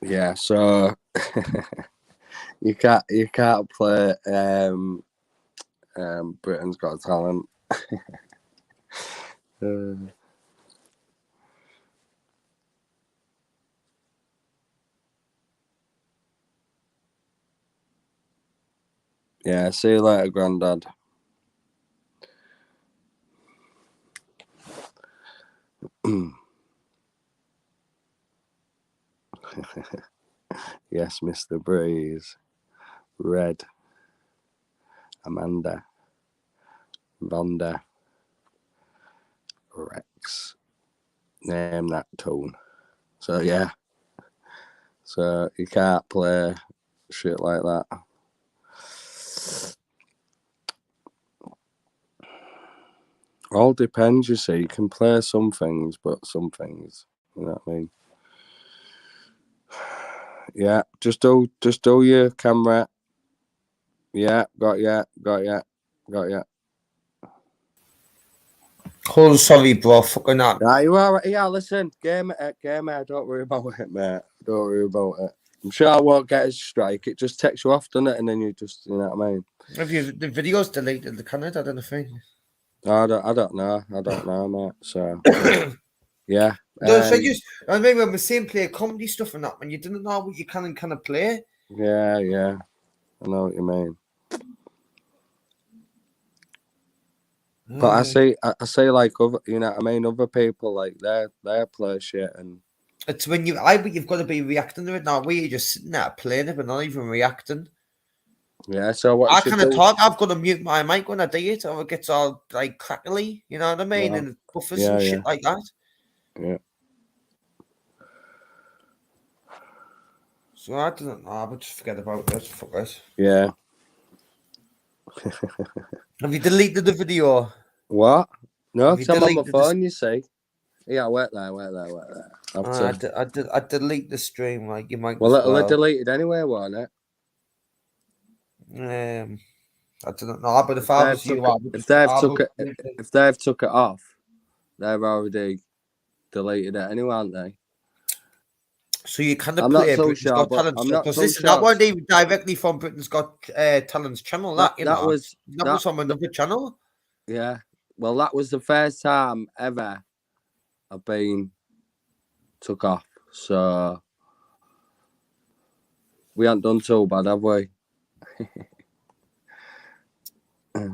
Yeah, so you can't play Britain's Got Talent. Yeah, see you later, Grandad. Yes, Mr. Breeze. Red. Amanda. Vonda. Rex. Name that tune. So yeah. So you can't play shit like that. All depends, you see. You can play some things, but some things, you know what I mean? Yeah, just do your camera. Yeah, got ya. Oh, sorry, bro. Fucking that. Nah, you alright? Yeah, listen, gamer, don't worry about it, mate. Don't worry about it. I'm sure I won't get a strike. It just takes you off, doesn't it? And then you just, you know what I mean? Have you the videos deleted the Canada? I don't think. I don't know, mate. So yeah. No, so I mean, when we're saying play comedy stuff and that, when you didn't know what you can and kind of play. Yeah. I know what you mean. But I say like other, you know what I mean, other people like they play shit and it's when you've got to be reacting to it now. Where you're just sitting there playing it, but not even reacting. Yeah, so what I you should kind of do? talk. I've got to mute my mic when I do it, or it gets all like crackly. You know what I mean? Yeah. And it buffers and shit like that. Yeah. So I don't know. I would just forget about this. Fuck it. Yeah. Have you deleted the video? What? No, Have you because I'm on my deleted phone, you see. Yeah, wait there. I delete the stream. Like you might. Well, as it'll have deleted anyway, won't it? I don't know, but if I was you, if they've took it off, they've already deleted it anyway, aren't they? So you kind of I'm play not so Britain's sure, Got but Talent I'm stuff, not because so this sure. that wasn't even directly from Britain's Got Talent's channel. That was from another channel. Yeah, well, that was the first time ever I've been took off. So we haven't done so bad, have we?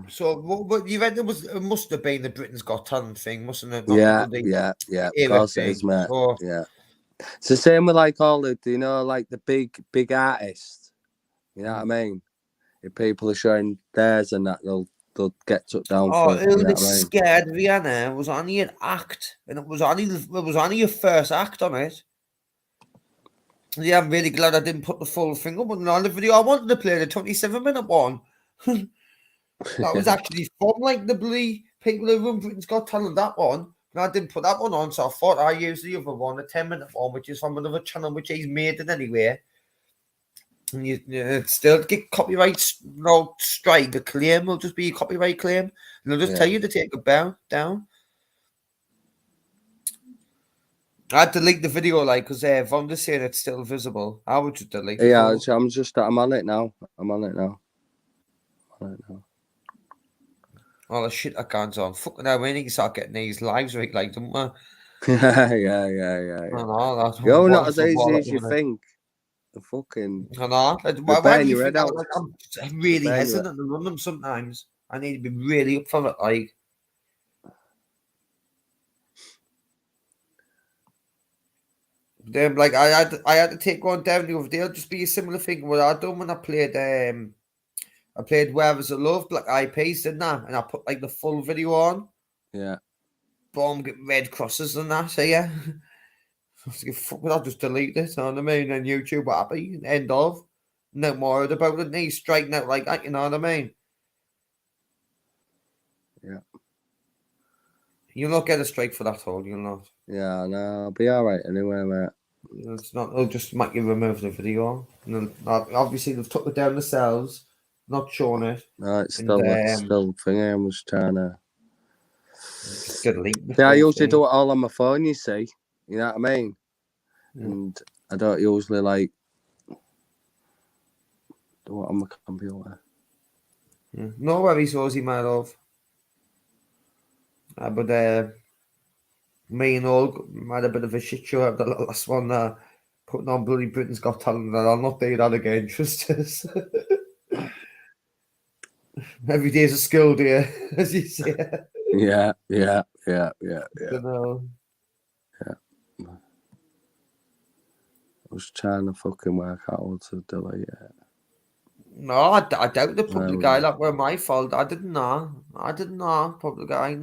So what you read? It must have been the Britain's Got Talent thing, mustn't it? Yeah. Of course it is, mate. Yeah. It's the same with like all the, you know, like the big artists. You know what I mean? If people are showing theirs and that, they'll get took down for it. It was Scared Rihanna was only an act, and it was only your first act on it. Yeah, I'm really glad I didn't put the full thing up on the video. I wanted to play the 27-minute one. That was actually fun, like the people who run Britain's Got Talent, that one. And I didn't put that one on, so I thought I used the other one, a 10-minute one, which is from another channel, which he's made it anyway. And you still get copyright, strike, the claim will just be a copyright claim. And they'll just tell you to take it down. I'd delete the video, like, because I'm just saying it's still visible. I would just delete it. Yeah, I'm on it now. All the shit that goes on. Fucking hell, we need to start getting these lives right, like, don't we? Yeah. You're not as easy as you think. The fucking. I know. Why do you think that? Like, I'm really hesitant to run them sometimes. I need to be really up for it, like. Like I had to take one down the other day. It'll just be a similar thing what I done when I played Where Was the Love, Black Eyed Peas, didn't I? And I put like the full video on. Yeah. boom, get red crosses and that. So yeah, fuck it, I'll just delete it. You know what I mean? And YouTube happy. End of. No more about it. He's striking out like that. You know what I mean? Yeah. You'll not get a strike for that hole. You'll not. Yeah, no, I'll be all right anyway, mate. It's not. They'll just make you remove the video. And obviously they've took it down themselves, not shown it. No, it's still thingy. I'm just trying to. Delete. Yeah, I usually do it all on my phone. You see, you know what I mean? Yeah. And I don't usually like do it on my computer. Yeah. No worries, Rosie, my love. But me and all had a bit of a shit show at the last one. Putting on bloody Britain's Got Talent, and I'll not do that again. Trust us. Every day's a skill day, as you say. Yeah. Yeah. I was trying to fucking work out how to delete it. No, I doubt the public eye. That were my fault. I didn't know. Public eye.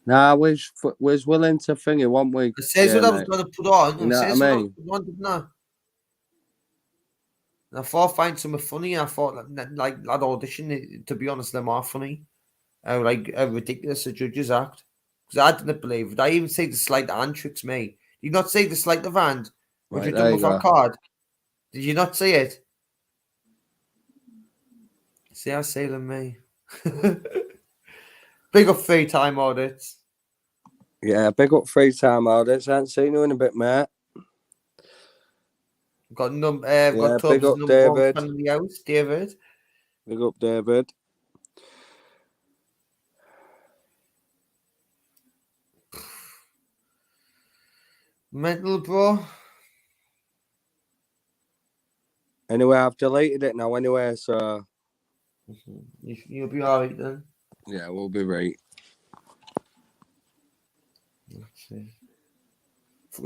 Nah, I was willing to think it one week. It says what I was going to put on. You know what I mean? Didn't I? And I thought I'd find something funny. I thought like that audition, to be honest, they're more funny. How ridiculous the judges act. Because I didn't believe it. I even say the sleight of hand tricks me. Did you not see the sleight of hand? What you done with our card? Did you not see it? See how sailing me. Big up free time audits. Yeah, big up free time audits. I haven't seen you in a bit, mate. Got big up David. In the house, David. Big up David. Mental, bro. Anyway, I've deleted it now anyway, so you'll be alright then. Yeah, we'll be right. Let's see.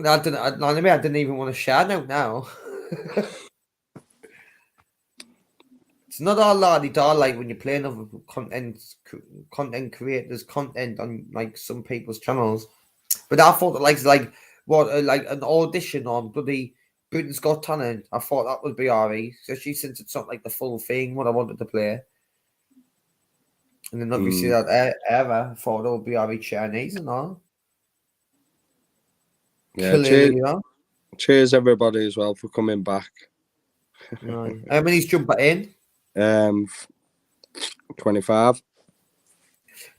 I didn't even want to shout out now. It's not all la-di-da like when you're playing other content creators content on like some people's channels. But I thought that like an audition on bloody Britain's Got Talent. I thought that would be alright, especially since it's not like the full thing what I wanted to play. And then obviously that era, I thought it would be alright Chinese and all. Yeah, cheers everybody as well for coming back. Right. How many's jumping in? 25.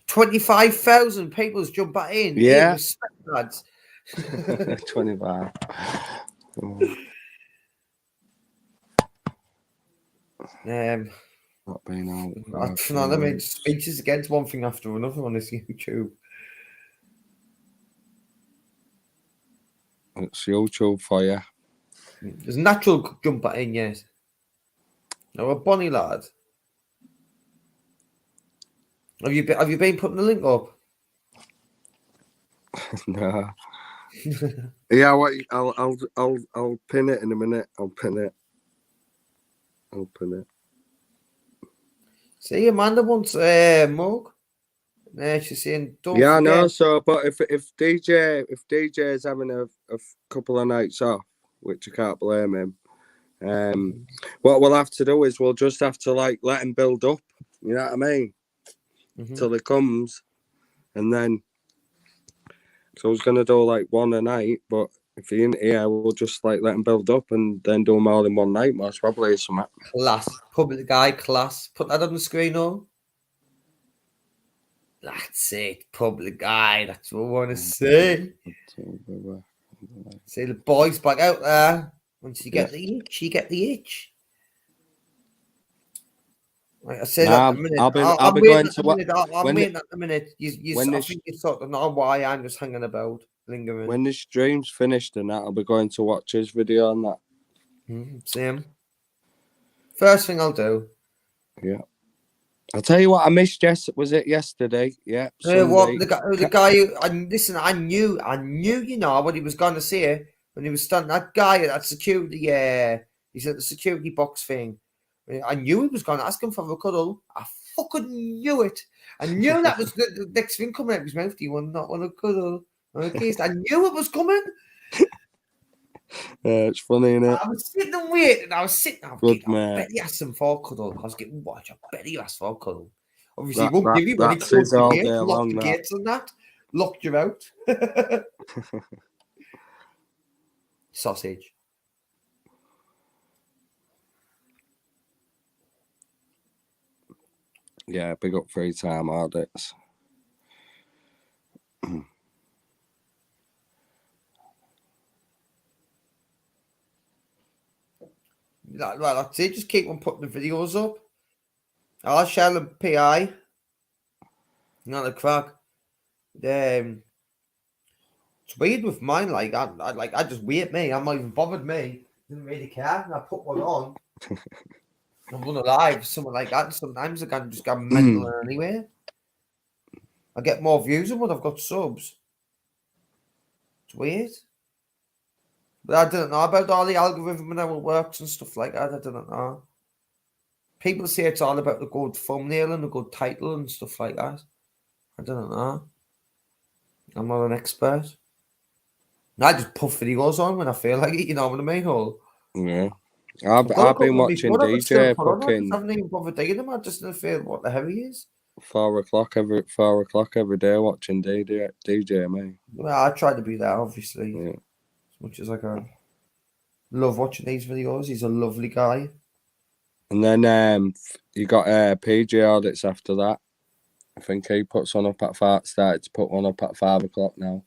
25,000 people's jumping in. Yeah. Respect, lads. 25. Not being out. I mean, speeches against one thing after another on this YouTube. It's YouTube for you. There's natural jumper in, yes. No, a bonny lad. Have you been putting the link up? No. Yeah, I'll pin it in a minute. I'll pin it. See, Amanda wants mug. She's saying, don't forget. No. So, but if DJ is having a couple of nights off, which I can't blame him, what we'll have to do is we'll just have to like let him build up. You know what I mean? Till he comes, and then. So I was gonna do like one a night, but if he ain't here, we'll just like let him build up and then do them all in one night. Most probably or something. Class, public guy, class. Put that on the screen, oh. That's it, public eye. That's what I want to see. See the boys back out there. Once you get the itch, you get the itch. Like I said, at the minute, I'm waiting at the minute. I think you sort of know why I'm just hanging about, lingering. When the stream's finished and that, I'll be going to watch his video on that. Same. First thing I'll do. Yeah. I'll tell you what, I missed. Was it yesterday? Yeah. What the guy who, listen, I knew, you know what he was going to say when he was standing. That guy at that security, he's at the security box thing. I knew he was going to ask him for a cuddle. I fucking knew it. I knew that was the next thing coming out of his mouth. You want not want to cuddle? Okay, I knew it was coming. Yeah, it's funny, innit? I was sitting and waiting. I was sitting. Good, I mate. bet he asked him for a cuddle. I was getting watch. I bet he asked for a cuddle. Obviously, That, he won't give you when he that's closed the all gate, day locked long, the that. gates and that. Locked you out. Sausage. Yeah, big up free time audits. That's it. Just keep on putting the videos up. I'll share the PI. Not a crack. It's weird with mine. Like I just wait me. I'm not even bothered. Me didn't really care. And I put one on. I'm gonna live something like that. And sometimes I can just get mental anyway. I get more views than what I've got subs. It's weird. But I don't know about all the algorithm and how it works and stuff like that. I don't know. People say it's all about the good thumbnail and the good title and stuff like that. I don't know. I'm not an expert. I just puff videos on when I feel like it, you know what I mean? Yeah. I've been watching DJ fucking... I haven't even bothered digging them. I just don't feel what the hell he is. 4 o'clock every day watching DJ, mate. Well, I try to be there, obviously. Yeah. As much as I can. Love watching these videos. He's a lovely guy. And then you got PG audits after that. I think he puts one up at 5, started to put one up at 5 o'clock now.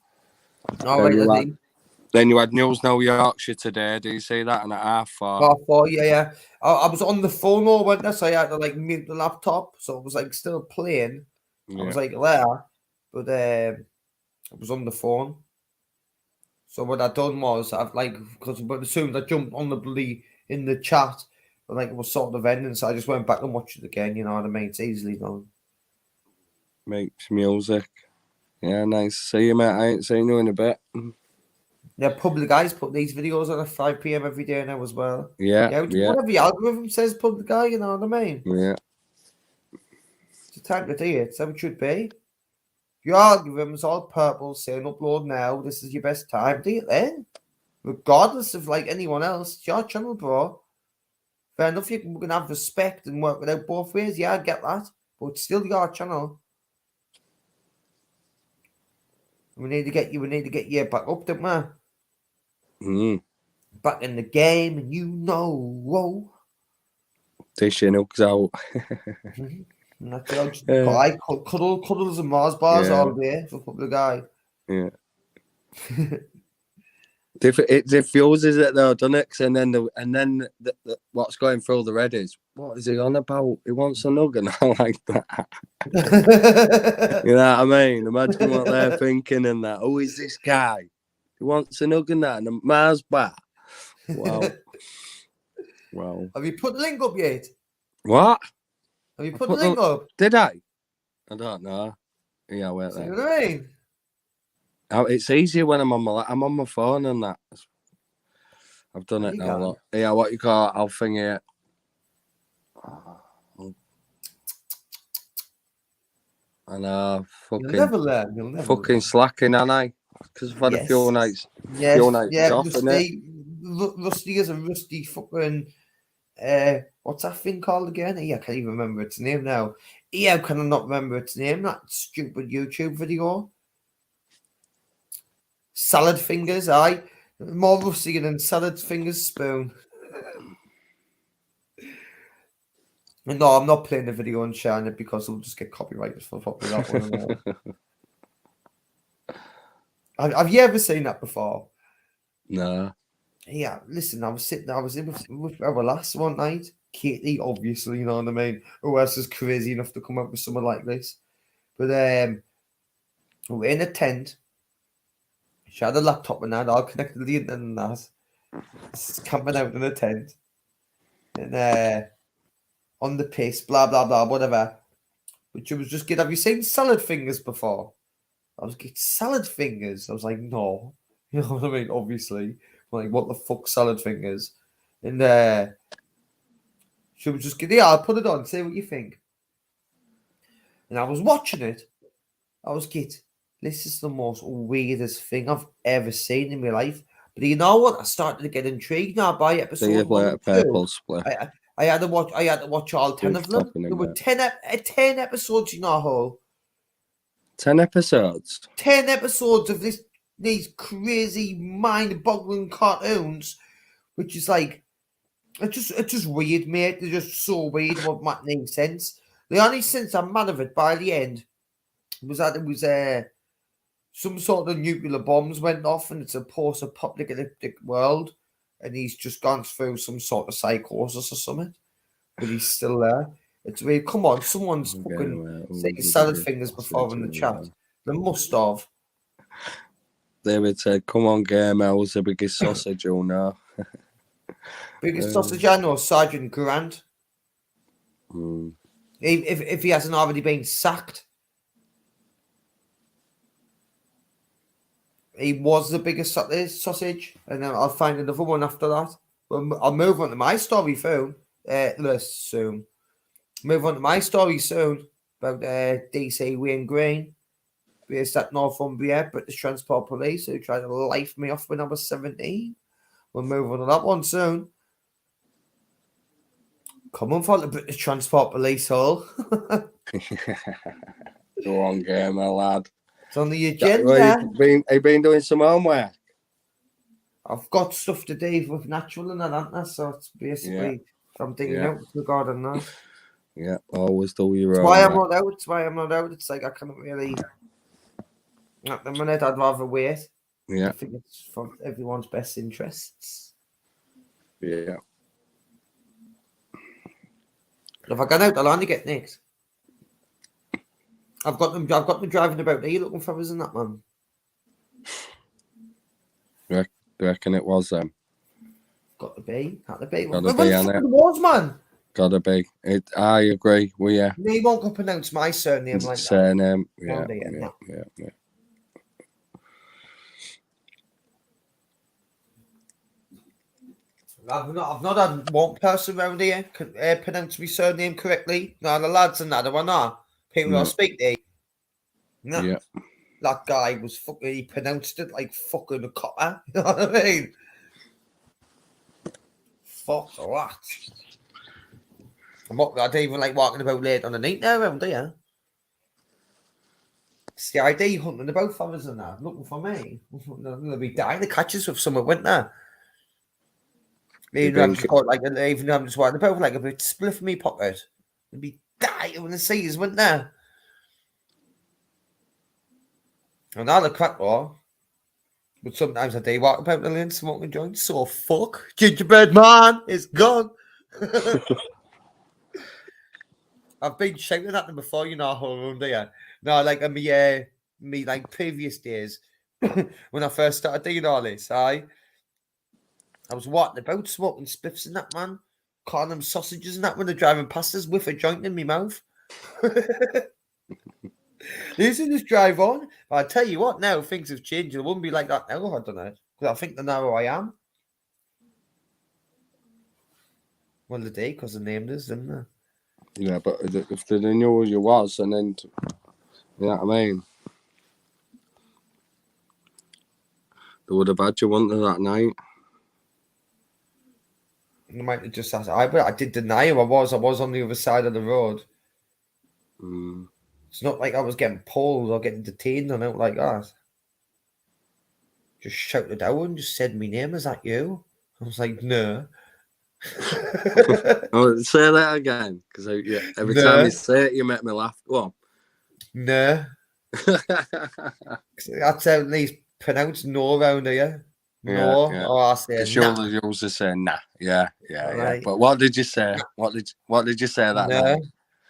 Then you had News Now Yorkshire today. Do you see that? And at 4:30. 4:30, yeah. I was on the phone all went there, so I had to like mute the laptop, so it was like still playing. Yeah. I was like there, but I was on the phone. So what I done was I've like because as soon as I jumped on the bloody in the chat, like it was sort of ending, so I just went back and watched it again. You know what I mean? It's easily done. Makes music. Yeah, nice to see you, mate. I ain't seen you in a bit. Yeah, Public Guys put these videos on at 5 p.m. every day now as well. Yeah. Whatever the algorithm says, Public Guy, you know what I mean? Yeah. It's the time to do it. It's how it should be. Your algorithm's all purple saying upload now. This is your best time. Do it then. Regardless of like anyone else. It's your channel, bro. Fair enough, you can have respect and work it out both ways. Yeah, I get that. But it's still your channel. We need to get you back up, don't we? Back in the game, and you know, whoa. Dishing hooks out. I cuddles and Mars bars all day for Public Guy. Yeah. It diffuses it though, doesn't it? And then what's going through the red is, what is he on about? He wants a nugget. I like that. You know what I mean? Imagine what they're thinking and that. Who is this guy? He wants a nugget and a Mars bar. Wow. Wow. Have you put the link up yet? What? Have you put the link up? Did I? I don't know. Yeah, wait there. You know what I mean? It's easier when I'm on my phone and that. I've done it now. Look. Yeah, what you call it? I'll thing it. I know. Fucking, you'll never learn. Fucking slacking, aren't I? Because I've had a few nights. Off, Rusty is a rusty fucking. What's that thing called again? Yeah, I can't even remember its name now. Yeah, can I not remember its name? That stupid YouTube video. Salad fingers, aye. More rusty than salad fingers spoon. No, I'm not playing the video and sharing it because it'll just get copyrighted for probably that one. Have you ever seen that before? No. Yeah, listen, I was in with our last one night. Katie, obviously, you know what I mean? Who else is crazy enough to come up with something like this? But we're in a tent. She had a laptop and that, all connected to the internet and that. It's camping out in a tent. And on the piss, blah, blah, blah, whatever. But she was just getting, have you seen salad fingers before? I was getting salad fingers. I was like, no. You know what I mean? Obviously. Like, what the fuck, salad fingers? And she was just getting, yeah, I'll put it on, see what you think. and I was watching it. I was kid. This is the most weirdest thing I've ever seen in my life. But you know what? I started to get intrigued now by episode 1 and 2. I had to watch all 10 of them. There were 10 episodes, you know, Hall. 10 episodes? 10 episodes of these crazy, mind-boggling cartoons, which is like, it's just weird, mate. They're just so weird. What might make sense? The only sense I'm mad of it by the end was that it was some sort of nuclear bombs went off, and it's a post-apocalyptic world, and he's just gone through some sort of psychosis or something, but he's still there. It's weird. Come on, someone's fucking say salad fingers before in the chat. They must have. David said, "Come on, game. I was the biggest sausage you'll know." Biggest sausage I know, Sergeant Grant. If he hasn't already been sacked. He was the biggest sausage, and then I'll find another one after that. I'll move on to my story soon. Move on to my story soon about DC Wayne Green, based at Northumbria, British Transport Police, who tried to life me off when I was 17. We'll move on to that one soon. Come on for the British Transport Police, Hall. Go on, gamer, lad. It's on the agenda. Have you been doing some homework? I've got stuff to do with natural and that, haven't I? So it's basically something out regarding that. Yeah, always do your own. Why I'm not out. It's why I'm not out. It's like I can't really. At the minute, I'd rather wait. Yeah. I think it's for everyone's best interests. Yeah. But if I go out, I'll only get next. I've got them driving about. Are you looking for us in that, man? Do you reckon it was them? Got to be. Had to be. Gotta be, it was, man. Gotta be. I agree. Well, yeah. He won't go pronounce my surname like that. Surname. Yeah. I've not had one person around here pronounce my surname correctly. No, the lads and that, I know. People I speak to. No. Yeah. That guy was fucking, he pronounced it like fucking a copper. You know what I mean? Fuck that. I don't even like walking about late on the night now, around here. It's the ID hunting about for us and that, looking for me. They'll be dying to catch us with summer winter. Even I'm just walking about like a bit spliff me pocket. They'll be dying when they see us winter. And now the crack war. But sometimes I do walk about the lane smoking joints. So fuck. Gingerbread man is gone. I've been shouting at them before, you know, whole around there. No, like in me like previous days when I first started doing all this, I was walking about smoking spliffs and that, man. Calling them sausages and that when they're driving past us with a joint in my mouth. These just drive on. But I tell you what, now things have changed. It wouldn't be like that now, I don't know. Because I think they know who I am. Well, they did, because they named us, didn't they? Yeah, but if they knew who you was, and then, you know what I mean? They would have had you, wouldn't they, that night? They might have just asked. I did deny who I was. I was on the other side of the road. It's not like I was getting pulled or getting detained or anything like that. Just shouted out and just said my name. Is that you? I was like, no. Oh, say that again, because every time you say it, you make me laugh. Go on. No. That's how these pronounce no around here. No. Yeah. Oh, I say nah. You also say nah. Yeah. But what did you say? What did you say that night?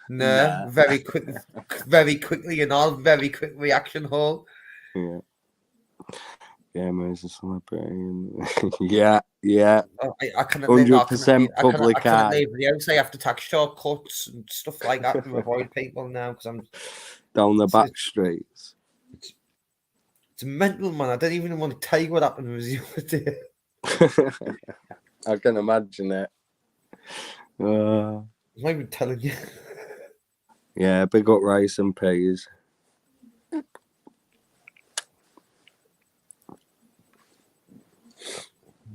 No. Very quickly and all. Very quick reaction, Hall. Yeah. Yeah, man, it's a celebrity. Yeah. I can't 100% public eye. I can't leave the house. I have to take shortcuts and stuff like that to avoid people now because I'm down the back streets. It's mental, man. I don't even want to tell you what happened with you today. I can imagine it. I'm not even telling you. Yeah, big up rice and peas.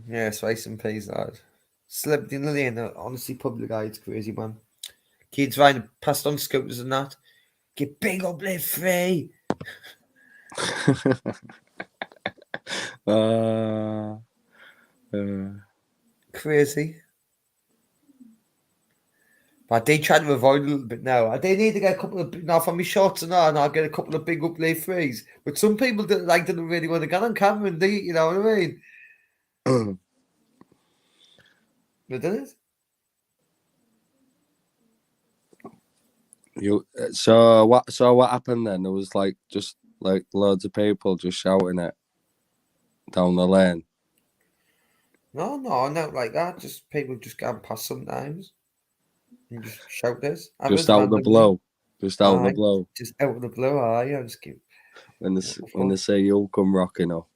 Yeah, rice and peas, lad. Celebrity in the lane, honestly, public eye, it's crazy, man. Kids riding past on scooters and that. Get big up, live free. Crazy. But they try to avoid a little bit now. I do need to get a couple of now for my shots and that, and I'll get a couple of big up lay threes. But some people didn't really want to get on camera and do you know what I mean? But did it? So what happened then? There was just loads of people just shouting it down the lane. No, not like that. Just people just going past sometimes and just shout this. Just out of the blue. Just out of the blue. Just out of the blue, yeah, just keep when they say you'll come rocking up.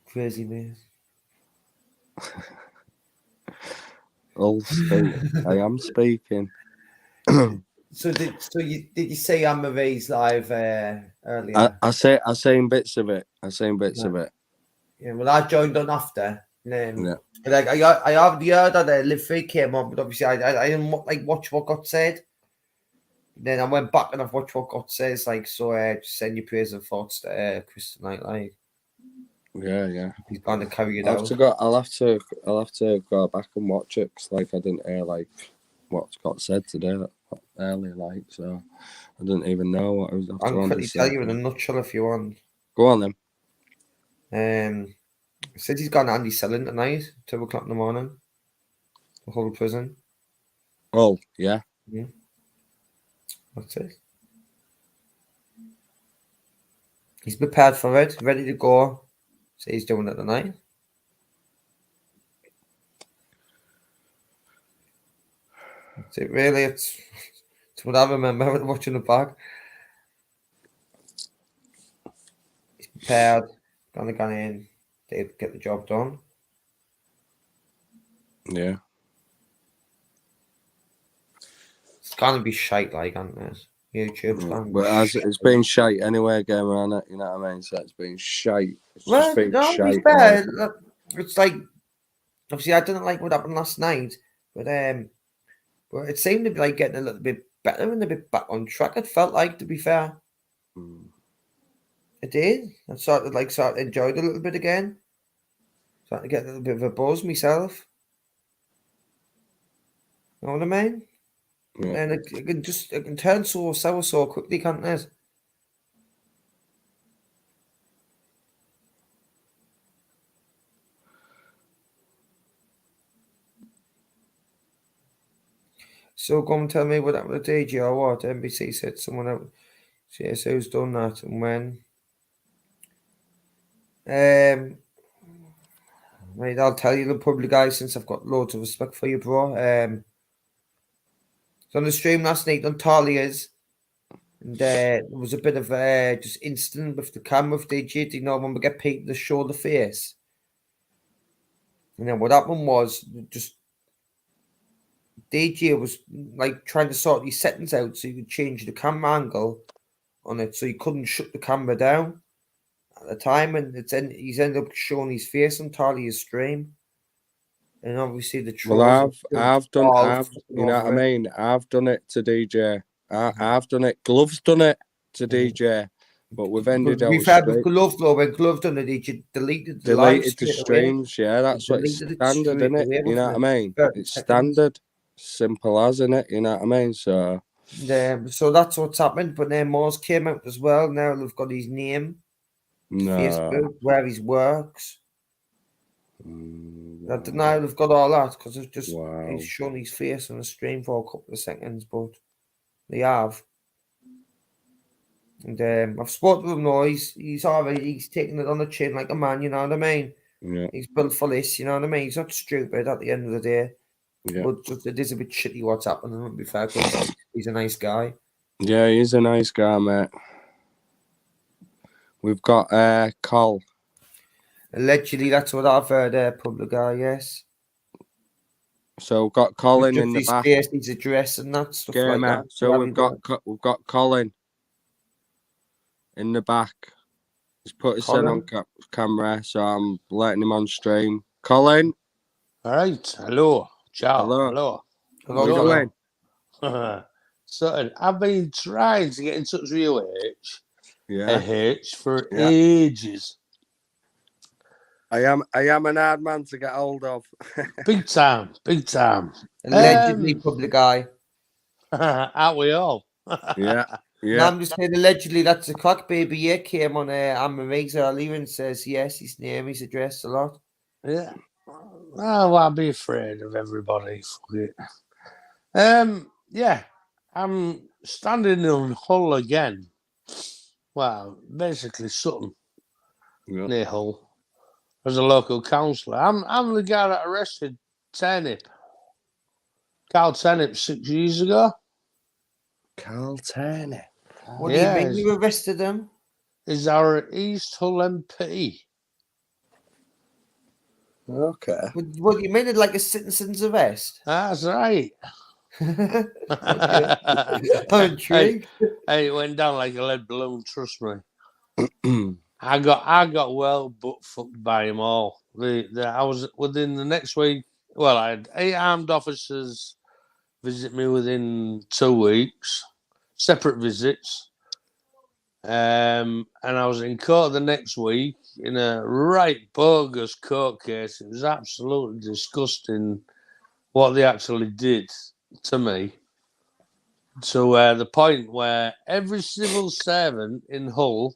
Crazy man. I'll speak. I am speaking. So did you see Anne Marie's live earlier? I seen bits of it. Yeah, well, I joined on after. Yeah. Like I already heard that Live Free came on, but obviously I didn't watch what got said. Then I went back and I've watched what got said. So just send your prayers and thoughts to Kristen Knight. Yeah. He's going to carry it out. I'll have to go back and watch it because I didn't hear what got said today earlier, so I didn't even know what I was. I'll quickly tell you in a nutshell if you want. Go on then. Said he's got Andy selling tonight, 2:00 in the morning. The whole prison. Oh yeah. Yeah. That's it. He's prepared for it, ready to go. So he's doing it tonight. That's it, really. It's what I remember watching it back. He's prepared, gone in, to get the job done. Yeah. It's gonna be shite, isn't it? YouTube's gonna be it's been shite anyway, game around it, you know what I mean? So it's been shite. It's well, been shite. It's like, obviously I didn't like what happened last night, but it seemed to be getting a little bit better and a bit back on track. It felt like, to be fair. It did. I sort of enjoyed it a little bit again. Starting to get a little bit of a buzz myself. You know what I mean? Yeah. And it can turn so sour so quickly, can't it? So go and tell me what happened to DJ or what? NBC said someone out. Yes, who's done that and when? Right, I'll tell you the public eye since I've got loads of respect for you, bro. So on the stream last night on Talia's, and there was a bit of just incident with the camera with DJ. You know, when we get people to show the face. And then what happened was just DJ was trying to sort these settings out so you could change the camera angle on it so you couldn't shut the camera down at the time, and he's ended up showing his face on Talia's stream. And obviously the trolls. Well, I've done you know what I mean? I've done it to DJ. I've done it. Glove's done it to DJ. But we've ended up. We've had with Glove though. When Glove done it, he deleted the streams. Yeah, that's what it's standard, isn't it? You know what I mean? It's standard. Simple as, isn't it? You know what I mean? So that's what's happened. But then Moores came out as well. Now they've got his name, Facebook, where he works. I don't know how they've got all that because it's just he's shown his face on the stream for a couple of seconds, but they have. And I've spoken to him now. He's already he's taking it on the chin like a man, you know what I mean? Yeah. He's built for this, you know what I mean? He's not stupid at the end of the day. Yeah. But just, it is a bit shitty what's happening, to be fair, because he's a nice guy. Yeah, he's a nice guy, mate. We've got Col. Allegedly, that's what I've heard, public guy, yes. So we've got Colin in the back. His address and that stuff like that. So we've got Colin in the back. He's put his son on camera, so I'm letting him on stream. Colin. All right. Hello. Ciao. Hello. How you doing? So I've been trying to get in touch with you, H, for ages. I am an hard man to get hold of. Big time. Allegedly public eye. Aren't we all? Yeah. No, I'm just saying allegedly that's a crack baby. Yeah, came on Amber Riggs earlier and says yes, his name, his address, a lot. Yeah. Oh, I'll be afraid of everybody. Yeah. I'm standing in Hull again. Well, basically Sutton, near Hull, as a local councillor. I'm the guy that arrested Turnip. Carl Turnip 6 years ago. Carl Turnip. What do you mean you arrested him? Is our East Hull MP. Okay. What do you mean? Like a citizen's arrest? That's right. I'm intrigued. Hey, it went down like a lead balloon, trust me. I got well butt fucked by them all. I was within the next week. Well, I had 8 armed officers visit me within 2 weeks, separate visits. And I was in court the next week in a right bogus court case. It was absolutely disgusting what they actually did to me. To the point where every civil servant in Hull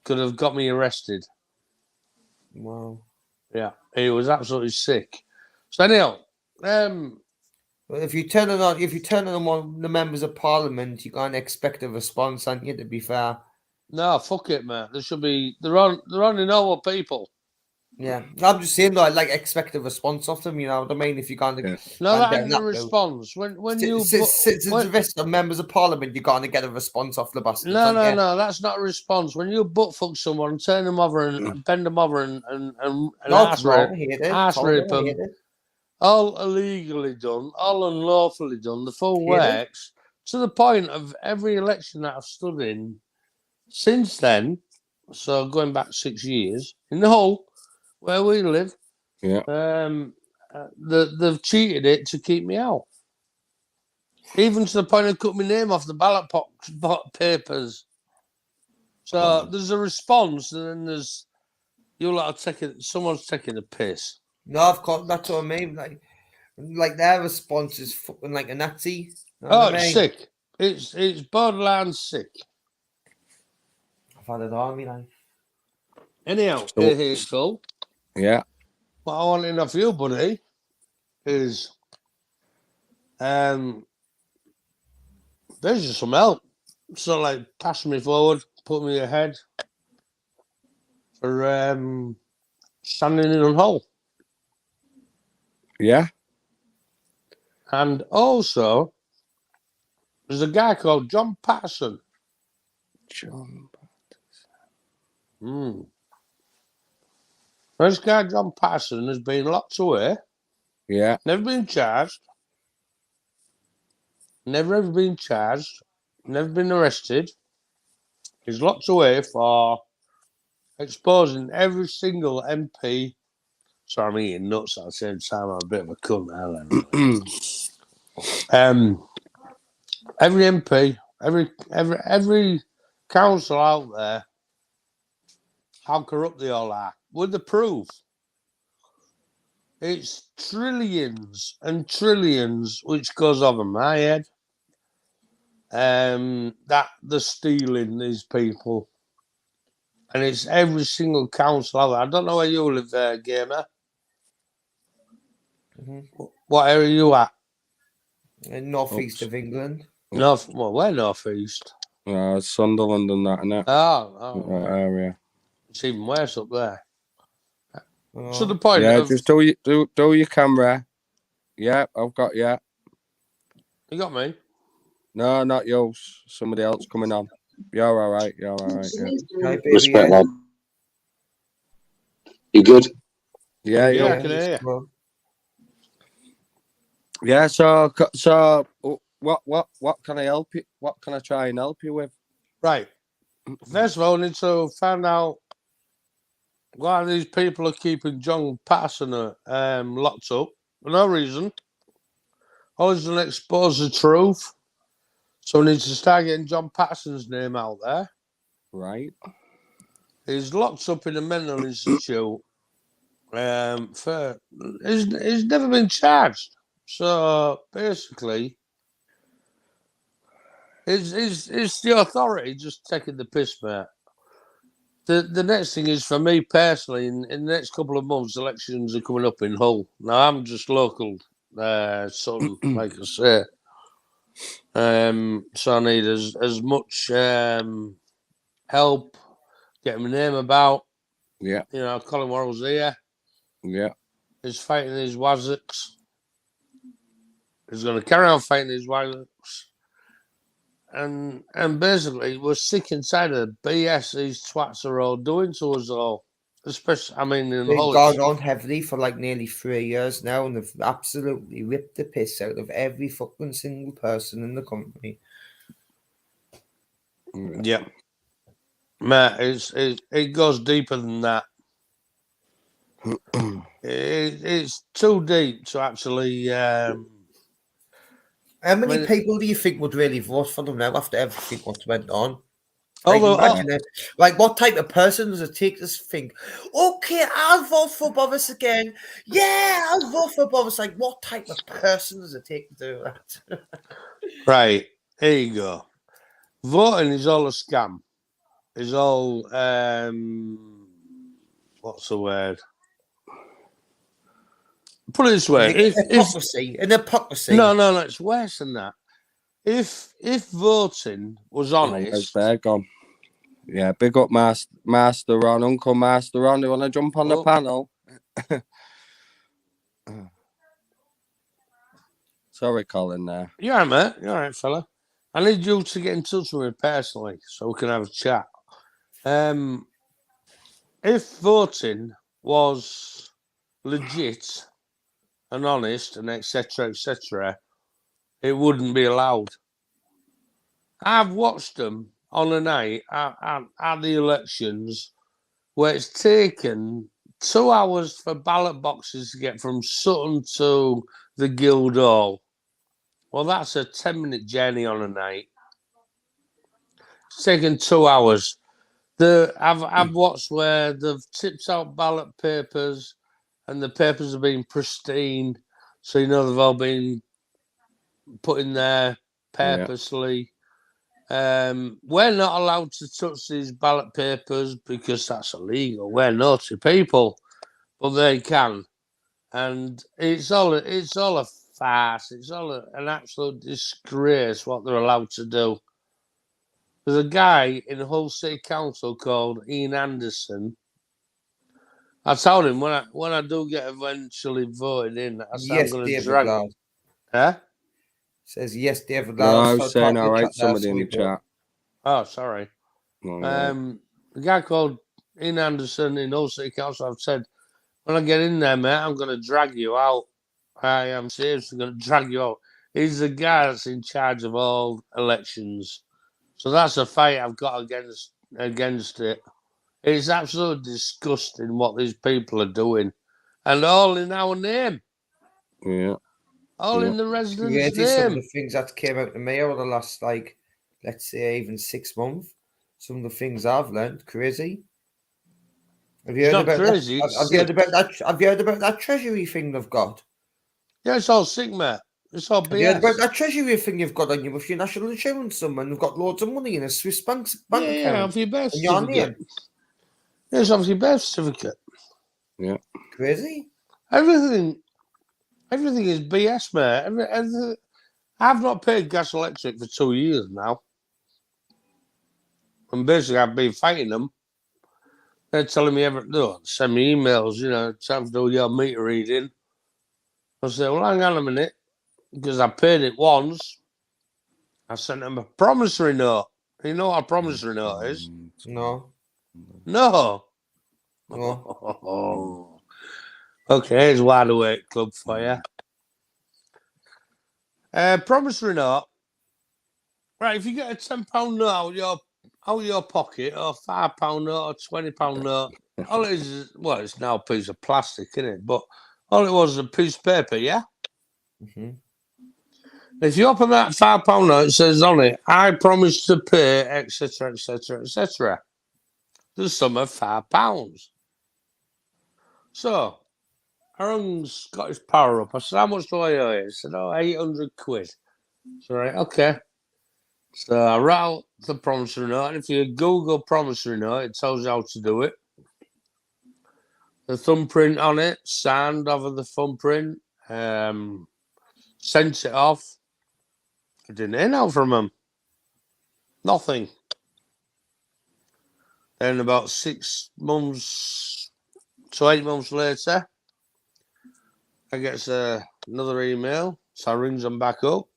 could have got me arrested. Wow. Yeah, it was absolutely sick. So anyhow, well, if you turn it on the members of parliament, you can't expect a response, aren't you? To be fair. No, fuck it, man. They're only normal people. Yeah, I'm just saying, though, like expect a response off them. You know what I mean? If you can't, that ain't a response. When citizens arrest members of parliament, you're gonna get a response off the bastards. No, that's not a response. When you butt fuck someone, turn them over and bend them over and ass rape them, all illegally done, all unlawfully done, the full works, to the point of every election that I've stood in since then. So going back 6 years in the Hull, where we live, they've cheated it to keep me out. Even to the point of cutting my name off the ballot papers. So there's a response, and then there's someone's taking a piss. No, of course, that's what I mean. Like their response is fucking like a Nazi. You know it's sick. It's borderline sick. I've had it on me, like. Anyhow, here's Phil. Yeah. What I want to know for you, buddy, is there's just some help. So, like, passing me forward, put me ahead for standing in on Hull. Yeah. And also, there's a guy called John Patterson. This guy, John Patterson, has been locked away. Yeah. Never been charged. Never ever been charged. Never been arrested. He's locked away for exposing every single MP. Sorry, I'm eating nuts at the same time. I'm a bit of a cunt now. Every MP, every council out there, how corrupt they all are. With the proof, it's trillions and trillions which goes over my head. That they're stealing these people, and it's every single council out there. I don't know where you live there, Gamer. What area are you at? In northeast of England. We're northeast. Sunderland and that, innit? Oh. That area. It's even worse up there. To the point of... just do your camera. Yeah, I've got you. You got me? No, not yours. Somebody else coming on. You're all right. Yeah. Respect, lad. You good? Yeah, I can hear you. Yeah. So what can I help you? What can I try and help you with? Right. First of all, I need to find out why these people are keeping John Patterson locked up for no reason. Always going to expose the truth. So we need to start getting John Patterson's name out there. Right. He's locked up in a mental institute. He's never been charged. So basically, it's the authority just taking the piss, mate. The next thing is for me personally, in the next couple of months, elections are coming up in Hull. Now I'm just local, son, like I say. So I need as much help getting my name about. Yeah. You know, Colin Worrell's here. Yeah. He's fighting these Wazzocks. He's going to carry on fighting these Wazzocks. And basically, we're sick and tired of the BS these twats are all doing to us all. Especially, I mean, in They've Hull. gone on heavily for like nearly 3 years now, and they've absolutely ripped the piss out of every fucking single person in the company. Yeah. Matt, it goes deeper than that. It's too deep to actually. How many people do you think would really vote for them now after everything what's went on? Like, imagine it. Like, what type of person does it take to think, okay, I'll vote for Boris again. Yeah, I'll vote for Boris. Like, what type of person does it take to do that? Right. Here you go. Voting is all a scam. It's all, what's the word? Put it this way. An hypocrisy. No, it's worse than that. If voting was honest. They're gone. Yeah, big up Master Ron, Uncle Master Ron. You want to jump on the panel? Sorry, Colin. There. You're all right, mate. You're all right, fella. I need you to get in touch with me personally so we can have a chat. If voting was legit and honest and etc., it wouldn't be allowed. I've watched them on a night at the elections where it's taken 2 hours for ballot boxes to get from Sutton to the Guildhall. Well, that's a 10-minute journey on a night. It's taken 2 hours. I've watched where they've tipped out ballot papers and the papers have been pristine. So, you know, they've all been put in there purposely. Yeah. We're not allowed to touch these ballot papers because that's illegal. We're naughty people, but they can. And it's all a farce. It's all an absolute disgrace what they're allowed to do. There's a guy in the Hull City Council called Ian Anderson. I told him when I do get eventually voted in, I said I'm going to drag. Huh? Says yes, David. No, I was saying all right. Somebody in the chat. Oh, sorry. The guy called Ian Anderson in Hull City Council. I've said when I get in there, mate, I'm going to drag you out. I am seriously going to drag you out. He's the guy that's in charge of all elections. So that's a fight I've got against it. It's absolutely disgusting what these people are doing. And all in our name. Yeah. All in the residents' name. Some of the things that came out to me over the last, like, let's say, even 6 months. Some of the things I've learned, crazy. Have you heard about crazy? Have you heard about that treasury thing they've got? Yeah, it's all sick, mate. It's all BS. Have you heard about that treasury thing you've got on you with your national insurance number and you've got loads of money in a Swiss bank account? Yeah, off your birth certificate. Yeah, it's off your birth certificate. Yeah. Crazy. Everything is BS, mate. I've not paid gas electric for 2 years now. And basically, I've been fighting them. They're telling me send me emails, you know, time to do your meter reading. I said, well, hang on a minute, because I paid it once. I sent them a promissory note. You know what a promissory note is? No. Okay, here's Wide Awake Club for you. Promissory note. Right, if you get a £10 note out of your pocket, or £5 note, or £20 note, all it is, well, it's now a piece of plastic, isn't it? But all it was a piece of paper, yeah? Mm-hmm. If you open that £5 note, it says on it, I promise to pay, etc., etc., etc. The sum of £5. So, I rung Scottish Power up. I said, how much do I owe you? He said, oh, 800 quid. So, right, okay. So, I wrote out the promissory note. And if you Google promissory note, it tells you how to do it. The thumbprint on it, signed over the thumbprint, sent it off. I didn't hear now from him. Nothing. Then about 6 months to 8 months later, I get another email. So I rings them back up.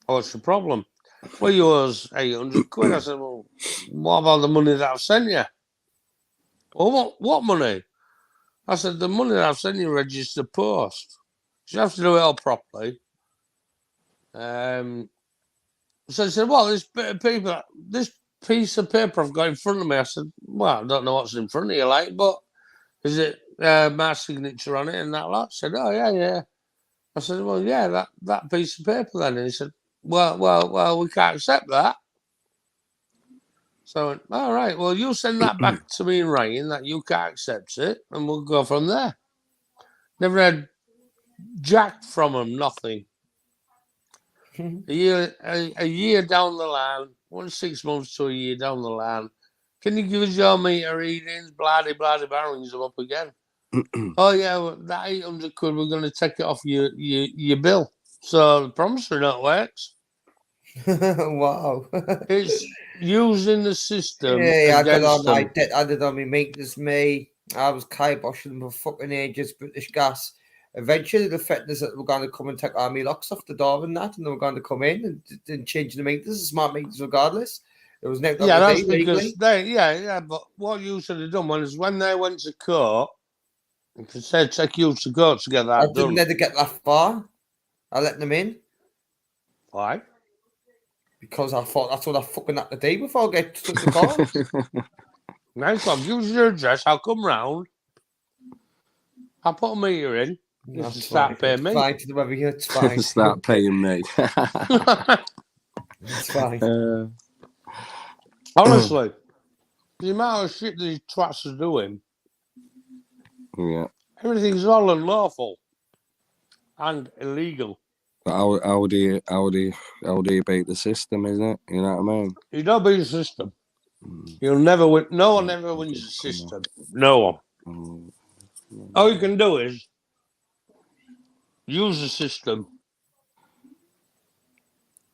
Oh, what's the problem? Well, you was 800 quid. I said, well, what about the money that I've sent you? Well, what money? I said, the money that I've sent you registered post. So you have to do it all properly. So I said, well, this piece of paper I've got in front of me. I said, well, I don't know what's in front of you, like, but is it my signature on it and that lot? I said, oh, yeah. I said, well, yeah, that piece of paper then. And he said, well, we can't accept that. So I went, all right, well, you send that back to me in writing that you can't accept it, and we'll go from there. Never had jack from him, nothing. A year down the line, 6 months to a year down the line, can you give us your meter readings? Bloody, rings them up again. Oh, yeah, well, that 800 quid, we're going to take it off your bill. So the promissory note works. Wow. It's using the system. Yeah, I did on my maintenance, me. I was kiboshing them for fucking ages, British Gas. Eventually, the threatened that were going to come and take army locks off the door and that, and they were going to come in and change the maintenance, the smart meters regardless. It was never that's because but what you should have done was when they went to court, if they said take you to court to get that I done. didn't let it get that far. I let them in. Why? Because I thought that's what I fucking had to do before I get to the court. Nice one. Give us your address. I'll come round. I'll put a meter in. No, start paying me. It's fine. Start paying me. It's fine. Honestly, the amount of shit these twats are doing, everything's all unlawful and illegal. But how do you beat the system, isn't it? You know what I mean? You don't beat the system. You'll never win. No one ever wins the system. No one. All you can do is use the system.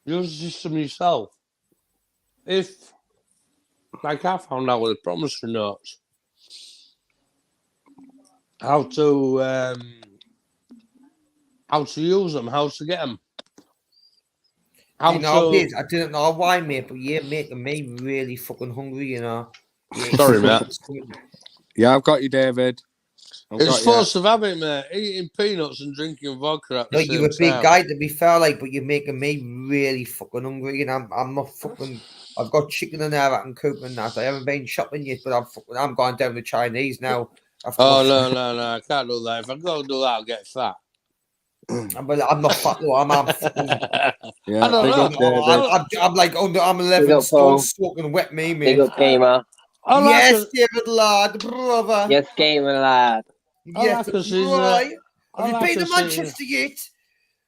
Use the system yourself. If, like I found out with the promissory notes, how to use them, how to get them. I didn't know why, mate, but you're making me really fucking hungry, you know. Sorry, mate. Yeah, I've got you, David. It's force of habit, mate. Eating peanuts and drinking vodka at the same time. You're a big guy, to be fair, like, but you're making me really fucking hungry, and I'm not fucking. I've got chicken and air and coop and that. I haven't been shopping yet, but I'm going down to Chinese now. Oh no! I can't do that. If I go do that, I'll get fat. I'm not fat though. I'm fucking. Yeah, I don't know. I'm like I'm 11 stone soaking wet, me, mate. Big up, gamer. Yes, David lad, brother. Yes, gamer lad. Yes, right. Have you been to Manchester yet?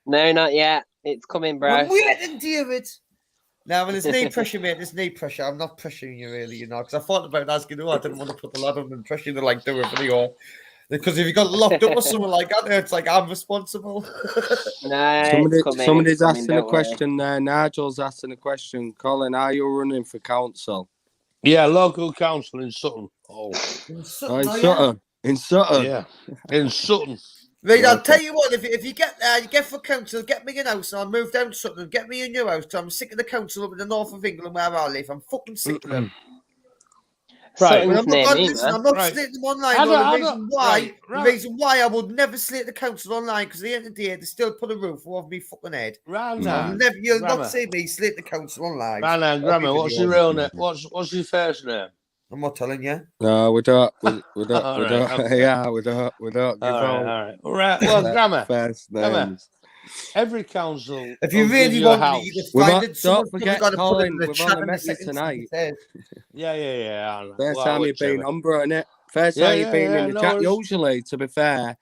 No, not yet. It's coming, bro. I'm waiting, David. Now, when there's knee pressure, mate, there's knee pressure. I'm not pressuring you really, you know, because I thought about asking you. I didn't want to put a lot of them pressure to like do it for you. Because if you got locked up or something like that, it's like I'm responsible. No, somebody's asking a question there. Nigel's asking a question. Colin, are you running for council? Yeah, local council in Sutton. In Sutton. In Sutton. Yeah, in Sutton. Right, I'll tell you what. If you get you get for council, get me an house, and I'll move down to Sutton and get me a new house. I'm sick of the council up in the north of England where I live. I'm fucking sick of them. Right. Well, Sutton's near me, listen, man. I'm not Right. slating them online. I No, don't- the I reason don't- why, right, the right. reason why I would never slate the council online, because at the end of the day, they still put a roof over me fucking head. Rana. You'll Grammar. not see me slate the council online. Rana, Grammar, Every what's video. your real name? What's your first name? I'm not telling you. No, we don't. We don't. All We right, don't. okay. Yeah, we don't. We don't give All out right. All right. Well, Grammar. first Grammar. names. Every council. If you will really give you a want house. it, you can We've find not- it. Someone's don't probably forget, got to put it Colin, in the we've chat only in a met you second. tonight. Yeah. I know. First Well, time you've been whichever. on, bro, innit? First Yeah, time you've been yeah, in the no chat. worries. Usually, to be fair,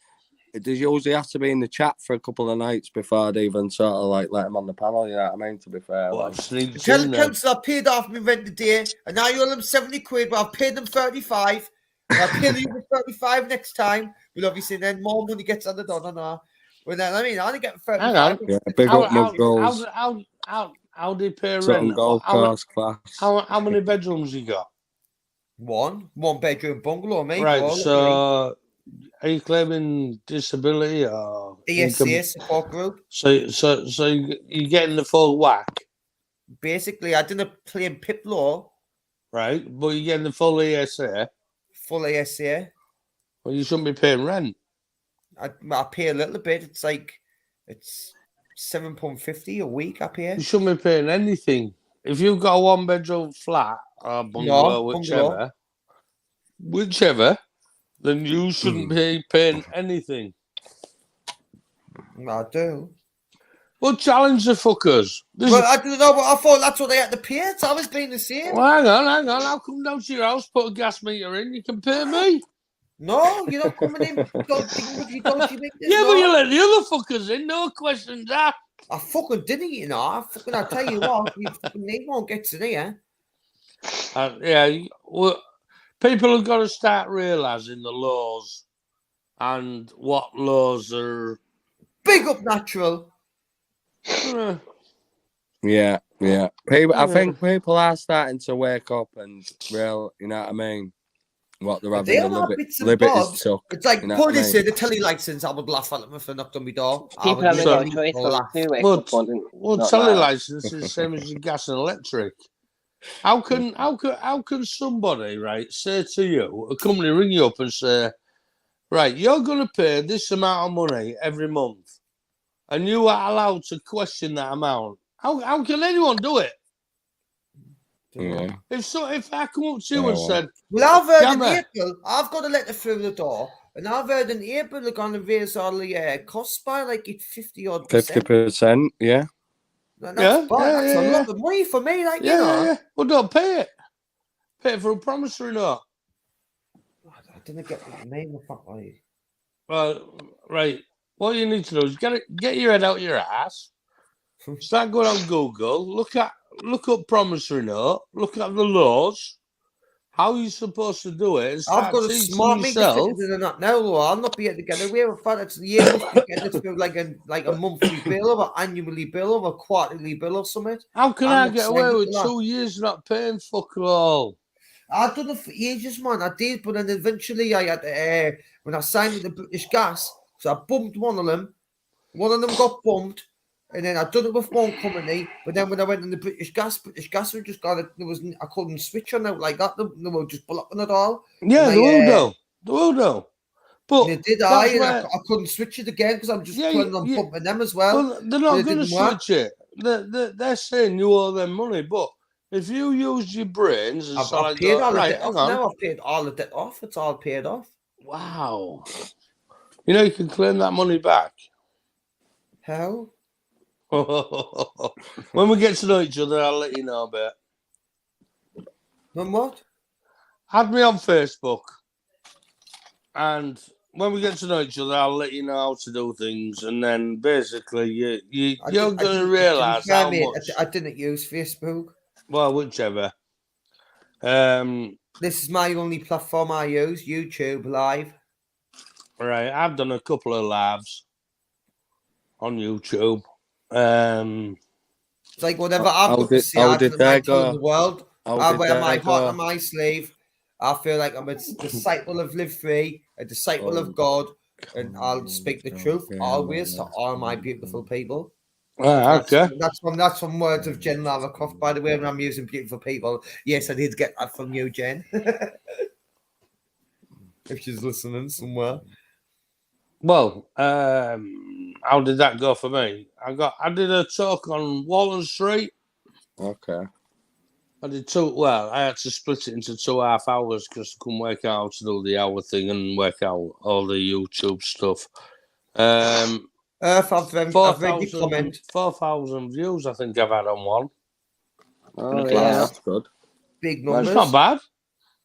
it does usually have to be in the chat for a couple of nights before I'd even sort of like let him on the panel. You know what I mean? To be fair, Well, like. sneak Tell in the there. council I paid off my rent today, and now you owe them 70 quid, but I've paid them 35. And I'll pay you the 35 next time. But obviously, then more money gets added on and on. Well, then, I mean, I only get 35. Hang on. Yeah, big up Mug Goals. How do you pay Sutton rent? Golf Course class. How many bedrooms you got? One bedroom bungalow, mate. Right. Bro, So, are you claiming disability or ESCA support group. So you're getting the full whack, Basically, I didn't claim PIP law, right? But you're getting the full ESA. full ESCA. Well, you shouldn't be paying rent. I pay a little bit. It's £7.50 a week I pay. You shouldn't be paying anything. If you've got a 1-bedroom flat or bungalow, whichever, then you shouldn't be paying anything. I do. Well, challenge the fuckers. Well, I don't know, but I thought that's what they had to pay. It's always been the same. Well, hang on. I'll come down to your house, put a gas meter in. You can pay me. No, you're not coming in. You don't make this. Yeah, but you let the other fuckers in. No questions asked. I fucking didn't, you know. I tell you what, you fucking need won't get to there. Well, people have got to start realising the laws and what laws are. Big up natural. Yeah. People, I think people are starting to wake up and real. You know what I mean? What they're having a little bit is took. It's like, you know put what I this mean? in the telly license. I would laugh at them if they knocked on my door. People haven't got a choice. Well, telly license is the same as your gas and electric. How can somebody, right, say to you, a company ring you up and say, right, you're going to pay this amount of money every month, and you are allowed to question that amount? How can anyone do it? Yeah. If I come up to you and said, well, I've heard in April, I've got a letter through the door, and I've heard in April they're going to raise all the costs by like 50-odd%. 50%, yeah. That's a lot of money for me, like, you know. Yeah. Well, don't pay it. Pay it for a promissory note. I didn't get the name of that way. Well, right. What you need to do is get your head out your ass, start going on Google, look up promissory note, look at the laws, how you're supposed to do it. And I've got a smart meter than that now, though. I'll not be able to get away with that. It's the year must be getting it through like a monthly bill or annually bill or a quarterly bill or something. How can I get away with 2 years not paying fuck all? I've done it for ages, man. I did, but then eventually I had to, when I signed with the British Gas, so I bumped one of them. One of them got bumped. And then I done it with one company, but then when I went in the British Gas were just got it. I couldn't switch on out like that. They were just blocking it all. Yeah, they will do. But they did. I couldn't switch it again because I'm just planning on pumping them as well. Well, they're not going to switch it. They're saying you owe them money, but if you use your brains and I've paid all the debt off now. I've paid all the debt off. It's all paid off. Wow. You know you can claim that money back. How? When we get to know each other, I'll let you know about it. Then what? Add me on Facebook. And when we get to know each other, I'll let you know how to do things. And then basically, you're going to realise how much... I didn't use Facebook. Well, whichever. This is my only platform I use, YouTube Live. Right, I've done a couple of lives on YouTube. It's like whatever I've got to see in the world, I wear my heart on my sleeve. I feel like I'm a disciple of Live Free, a disciple of God, and I'll speak the truth always to all my beautiful people. Okay. That's from words of Jen Lavacroft, by the way, when I'm using beautiful people. Yes, I did get that from you, Jen. If she's listening somewhere. Well, how did that go for me? I did a talk on Walton Street. Okay. I did two. Well, I had to split it into 2.5 hours because I couldn't work out how to do the hour thing and work out all the YouTube stuff. Earth, I've read your comment. 4,000 views, I think I've had on one. Oh, Yeah. yeah, that's good. Big Well, numbers. it's not bad.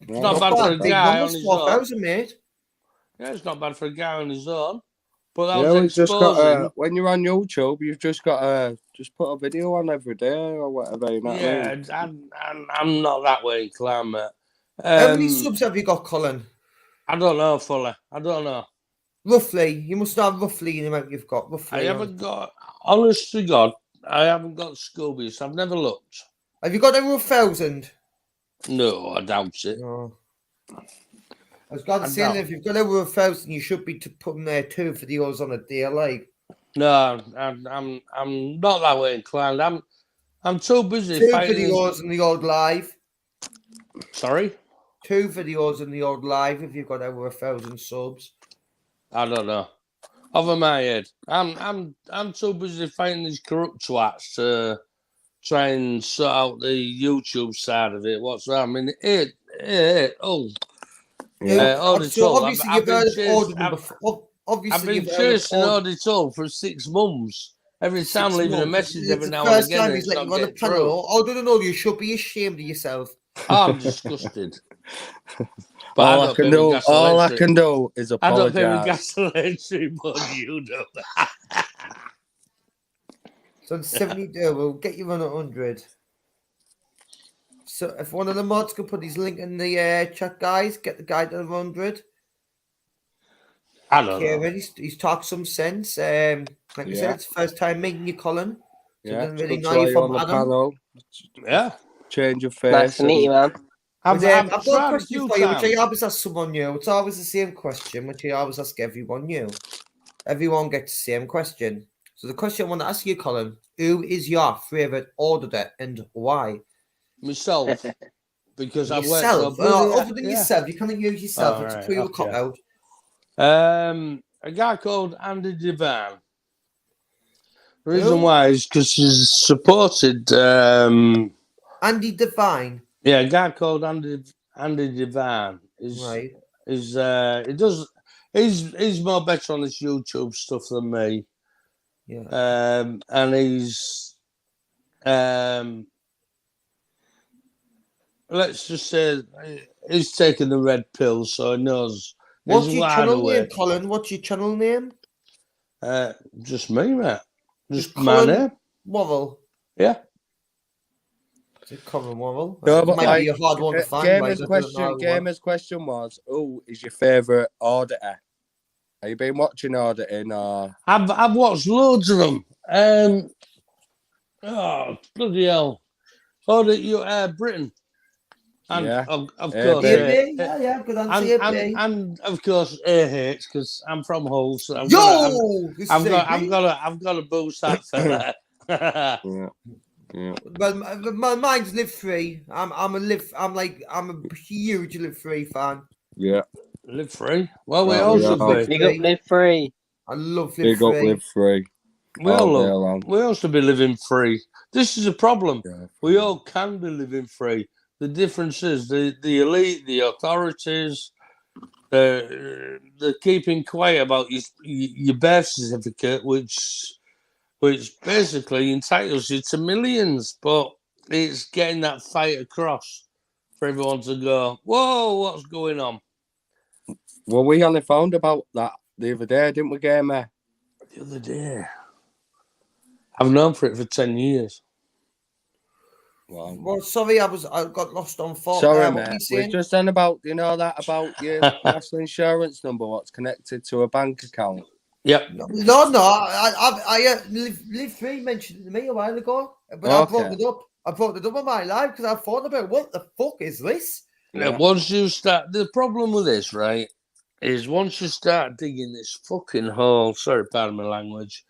It's Yeah. not bad for a Big guy on numbers, his own. 4,000, mate. Yeah, it's not bad for a guy on his own. But that Yeah, was we've just got exposing. when you're on YouTube, you've just got to just put a video on every day or whatever. You know what I mean? I'm not that way inclined, mate. How many subs have you got, Colin? I don't know fully. I don't know. Roughly. You must have roughly the amount you've got. Roughly. I haven't got, honest to God, I haven't got Scoobies. I've never looked. Have you got over 1,000? No, I doubt it. No. I was going to say, if you've got over 1,000, you should be putting there 2 videos on a day, like. No, I'm not that way inclined. I'm too busy 2 fighting. videos in the old live. Sorry? 2 videos in the old live if you've got over 1,000 subs. I don't know. Over my head. I'm too busy fighting these corrupt twats to try and sort out the YouTube side of it. What's that? I mean, So obviously you've heard of Audible before. I've been chasing Audible for 6 months. Every time leaving a message every now and again. First time he's letting you on the panel. Oh, no, you should be ashamed of yourself. I'm disgusted. But all I can do is apologise. I don't pay with gasoline, but you know that. So 72, we'll get you on 100. So if one of the mods could put his link in the chat, guys, get the guy to 100. I don't know. He's talked some sense. Like I said, it's the first time meeting you, Colin. So yeah, didn't really know you from Adam. Panel. Yeah. Change of face. Nice to meet you, man. I've got a question for you, which I always ask someone new. It's always the same question, which I always ask everyone new. Everyone gets the same question. So the question I want to ask you, Colin, who is your favourite auditor and why? Myself. Because I've worked other than yourself, you can't use yourself. It's a clear cop out. A guy called Andy Devine. The reason why is because he's supported Andy Devine. Yeah, a guy called Andy Devine is he's more better on this YouTube stuff than me. Yeah. And he's let's just say he's taking the red pill, so he knows. What's your channel name, Colin? What's your channel name? Just me, mate. Just my name. Worrell. Yeah. It's a common Worrell. No, it might be a hard one to find. Gamer's question was, who is your favourite auditor? Have you been watching auditing or? I've watched loads of them. Oh, bloody hell. Britain. And of course, good answer. And of course, AH, because I'm from Hull, so I've got to boost that fella. Yeah. Well, my mind's Live Free. I'm a huge Live Free fan. Yeah. Live Free. Well, we all should be. Big up Live Free. I love Live Free. Big up Live Free. We all should be living free. This is a problem. Yeah. We all can be living free. The difference is the elite, the authorities, they're keeping quiet about your birth certificate, which basically entitles you to millions, but it's getting that fight across for everyone to go, whoa, what's going on? Well, we only found about that the other day, didn't we, Gamer? The other day. I've known for it for 10 years. Wow. Well, sorry, I got lost on thought. Sorry, mate. We're just on about, about your national insurance number, what's connected to a bank account. Yep. No. I Live Free mentioned it to me a while ago, but I brought it up. I brought it up in my life because I thought about what the fuck is this? Yeah. Once you start, the problem with this, right, is once you start digging this fucking hole. Sorry, pardon my language.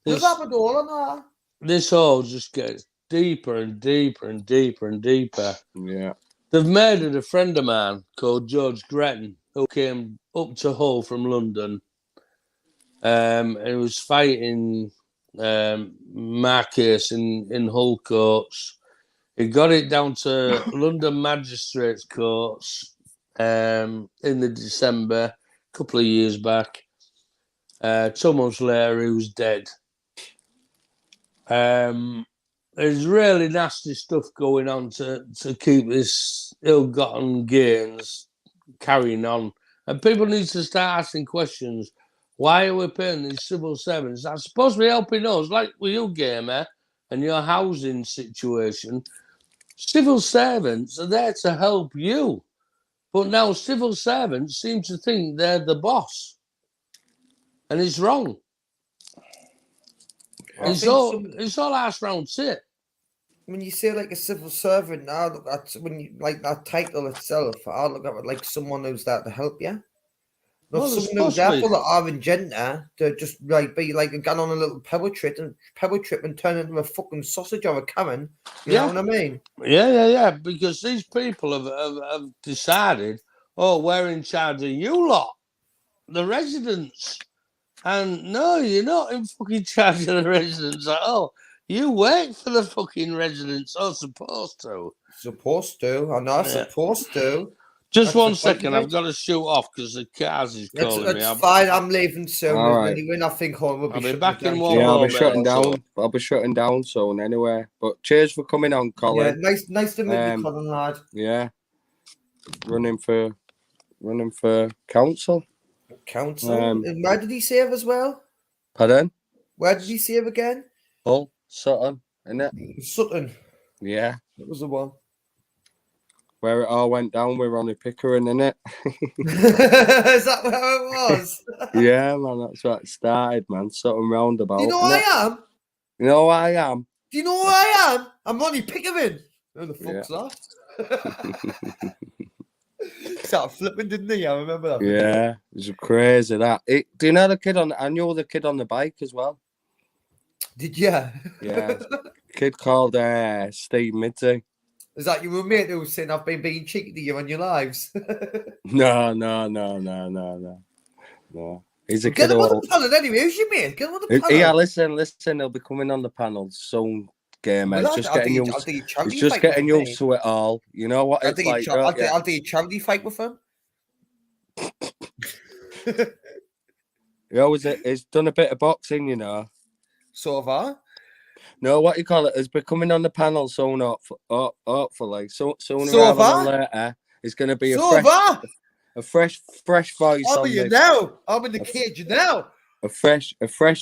There's Labrador on that. this hole just gets deeper and deeper and deeper and deeper. Yeah. They've murdered a friend of mine called George Gretton, who came up to Hull from London. And he was fighting Marcus in Hull courts. He got it down to London Magistrates Courts in the December, a couple of years back. 2 months later, he was dead. There's really nasty stuff going on to keep this ill-gotten gains carrying on. And people need to start asking questions. Why are we paying these civil servants? That's supposed to be helping us, like with you, Gamer, and your housing situation. Civil servants are there to help you. But now civil servants seem to think they're the boss. And it's wrong. It's all ass round shit. When you say like a civil servant, I look at when you like that title itself. I look at it like someone who's there to help you. Not Well, someone who's there for the agenda to just like be like going on a little power trip and turn into a fucking sausage or a Karen. You know what I mean? Yeah. Because these people have decided, oh, we're in charge of you lot, the residents. And no, you're not in fucking charge of the residents at all. You work for the fucking residents, or supposed to. Supposed to. I'm not supposed to. Just one second, I've got to shoot off because the cars is calling me. That's fine, I'm leaving soon. Right. Anyway, I think will be I'll be back in one Yeah, moment. I'll be shutting down soon anyway. But cheers for coming on, Colin. Yeah, nice to meet you, Colin, lad. Yeah. Running for council. Council? And where did he save as well? Pardon? Where did he save again? Hull, Sutton, innit? Sutton. Yeah. That was the one. Where it all went down with Ronnie Pickering, innit? Is that where it was? Yeah, man, that's where it started, man. Sutton roundabout. Do you know who I am? You know who I am? Do you know who I am? I'm Ronnie Pickering. Who the fuck's that? Started flipping, didn't he? I remember that. Yeah, it was crazy that. Do you know the kid I knew the kid on the bike as well. Did you? Yeah. Kid called Steve Mitty. Is that your roommate who was saying I've been being cheeky to you on your lives? No. He's a kid. Get him on the panel anyway. Who's your mate? Get him on the panel. Yeah, listen. He'll be coming on the panel soon. Gamer, Well, just getting used. He's just getting used to it all. You know what it's like. I'll do a charity fight with him. He always he's done a bit of boxing, you know. So far. No, what you call it is becoming on the panel soon. Hopefully, sooner so rather than later, it's going to be a fresh voice. I'm in the cage now. A fresh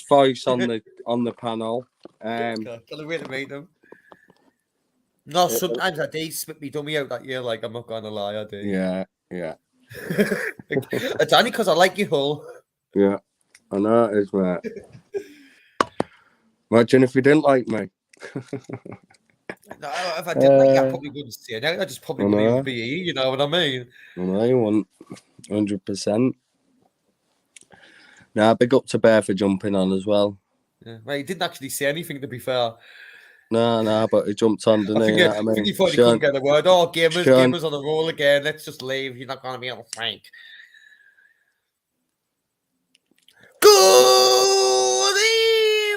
voice on the panel. Can't wait to meet them. No, sometimes I do spit me dummy out that year. Like I'm not gonna lie, I do. Yeah. It's only because I like you, Hull. Yeah, I know it is, mate. Imagine if you didn't like me. No, if I did like you, I probably wouldn't say it. I just probably wouldn't even be here. You know what I mean? I know you wouldn't. 100%. Nah, big up to Bear for jumping on as well. Yeah, well, he didn't actually say anything, to be fair. No, but he jumped on, didn't he? I think he thought he couldn't get a word. Oh, gamers on the roll again. Let's just leave. You're not going to be able to frank. Good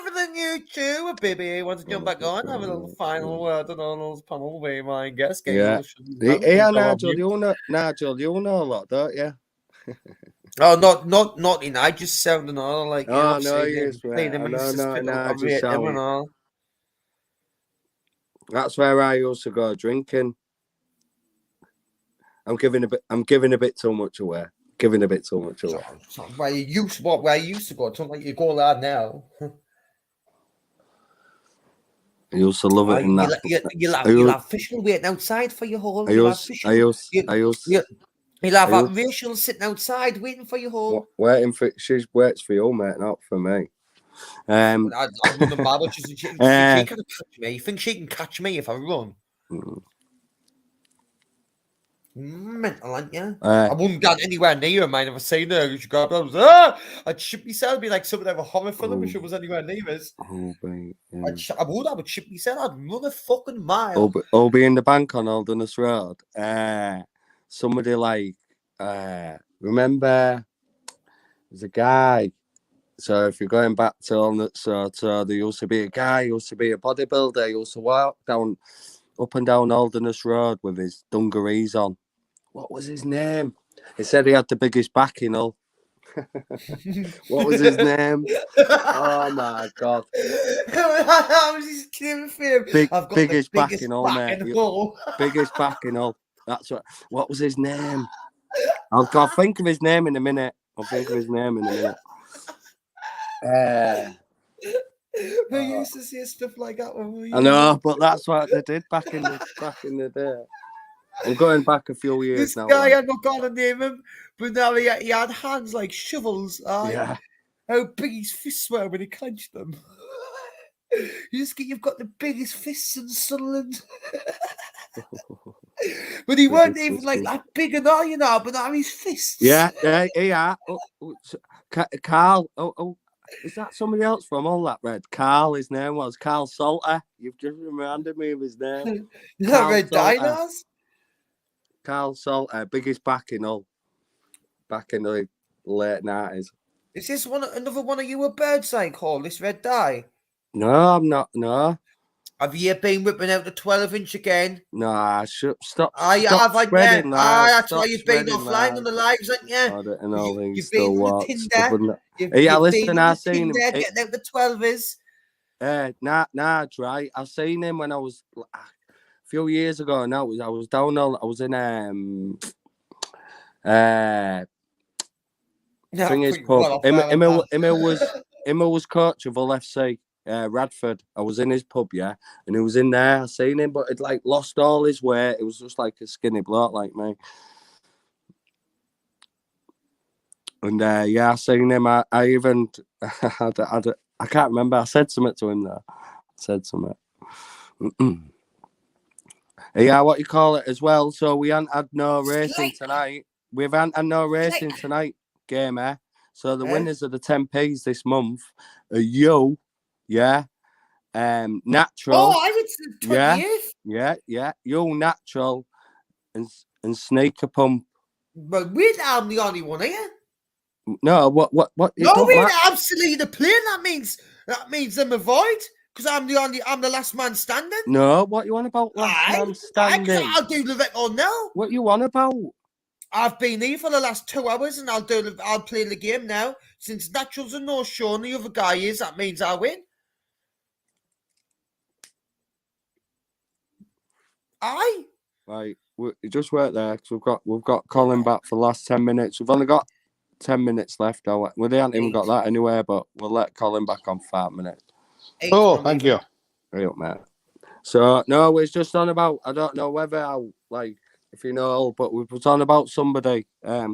evening, YouTube. Baby, want to jump back on? Have a little final word on Arnold's panel with my guest. Yeah, Nigel, you know a lot, don't you? Oh, not in. I just sound and all like. Oh no, yes, no. That's where I used to go drinking. I'm giving a bit too much away. Where you used to go? It's not like you go there now. I used to love it in that. You'll have Fischl waiting outside for your whole. You'll have Rachel sitting outside waiting for your whole. She waits for you, mate, not for me. I wouldn't bother. She can catch me. You think she can catch me if I run? Mental, aren't you? I wouldn't get anywhere near him, man. If I seen her, you should go up. I'd shit myself. Be like something of a horror film if she was anywhere near us. Oh, mate, yeah. I would shit myself. I'd run a fucking mile. I'll be in the bank on Alderness Road. Somebody like, remember, there's a guy. So if you're going back to Alderness Road, so there used to be a guy, used to be a bodybuilder, he used to walk up and down Alderness Road with his dungarees on. What was his name? He said he had the biggest back, you know. What was his name? Oh my God! That was his claim fame. I've got biggest the back biggest in all, mate. Biggest back in all. That's what was his name? I'll think of his name in a minute. We used to see stuff like that when we. I know, but that's what they did back in the day. I'm going back a few years this now. This guy, I'm not gonna name him, but now he had hands like shovels. Yeah. How big his fists were when he clenched them. You've got the biggest fists in Sunderland. But he weren't even like that big and all, you know, but now his fists. Yeah. Carl. Is that somebody else from All That Red? Carl, his name was Carl Salter. You've just reminded me of his name. Is that Red Dinos? Carl Salter, biggest back in the late 90s. Is this another one of you a Birdside call, this Red Dye? No, I'm not. No. Have you been whipping out the 12-inch again? No, I should stop. That's why you've been offline on the lives, haven't you? I don't know. You've been on Tinder. Listen, I seen him. Getting out the 12s. Nah, right. I seen him when I was a few years ago. Now I was down. I was in Thingy's pub. Emma was coach of Hull FC. Radford. I was in his pub, yeah, and he was in there. I seen him, but he'd like lost all his weight. It was just like a skinny bloke like me. And I seen him. I even I can't remember. I said something to him though. Yeah, what you call it as well. So we haven't had no racing tonight. We haven't had no racing tonight, gamer. So the winners of the 10Ps this month are you. Yeah, Natural. Oh, I would say 20th. Yeah. You Natural and Sneaker Pump. But we're the only one here. No, what? No, we're absolutely the plane. That means them avoid because I'm the last man standing. No, what you want about last man standing? I'll do the record now. What you want about? I've been here for the last 2 hours and I'll play the game now. Since Natural's a no show and the other guy is, that means I win. Aye. Right, it just worked there because we've got Colin back for the last 10 minutes. We've only got 10 minutes left. We haven't even got that anywhere, but we'll let Colin back on 5 minutes. Oh, thank you. Right up, mate. So no, it's just on about. I don't know whether if you know, but we was on about somebody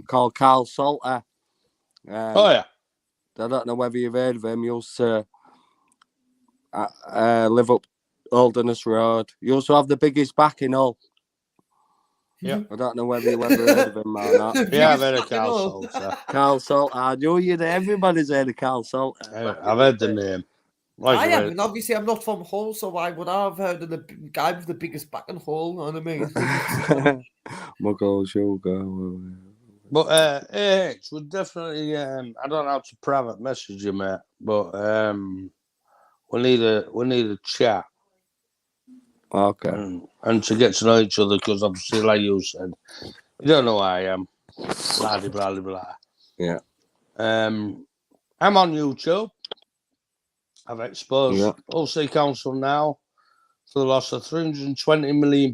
called Carl Salter. I don't know whether you've heard of him. He used to live up Alderness Road. You also have the biggest back in Hull. Yeah. I don't know whether you ever heard of him or not. Yeah, I've heard of Carl Salter. Carl Salter. I know everybody's heard of Carl Salter. I've heard the name. I haven't. Obviously, I'm not from Hull, so why would I have heard of the guy with the biggest back in Hull? You know what I mean? Muggle sugar. But it's would definitely. I don't know how to private message you, mate. But we need a chat. Okay. And to get to know each other, because obviously, like you said, you don't know who I am. Blah blah blah. Yeah. I'm on YouTube. I've exposed Hull City Council now for the loss of £320 million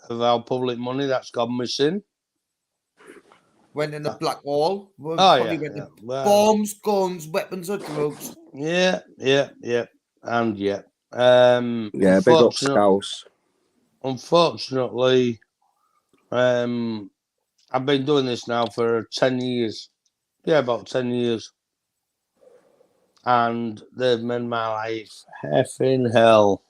of our public money that's gone missing. Went in the black hole. Bombs, guns, weapons, or drugs. Yeah. And big up Scouse. Unfortunately, I've been doing this now for 10 years. Yeah, about 10 years. And they've made my life effing hell.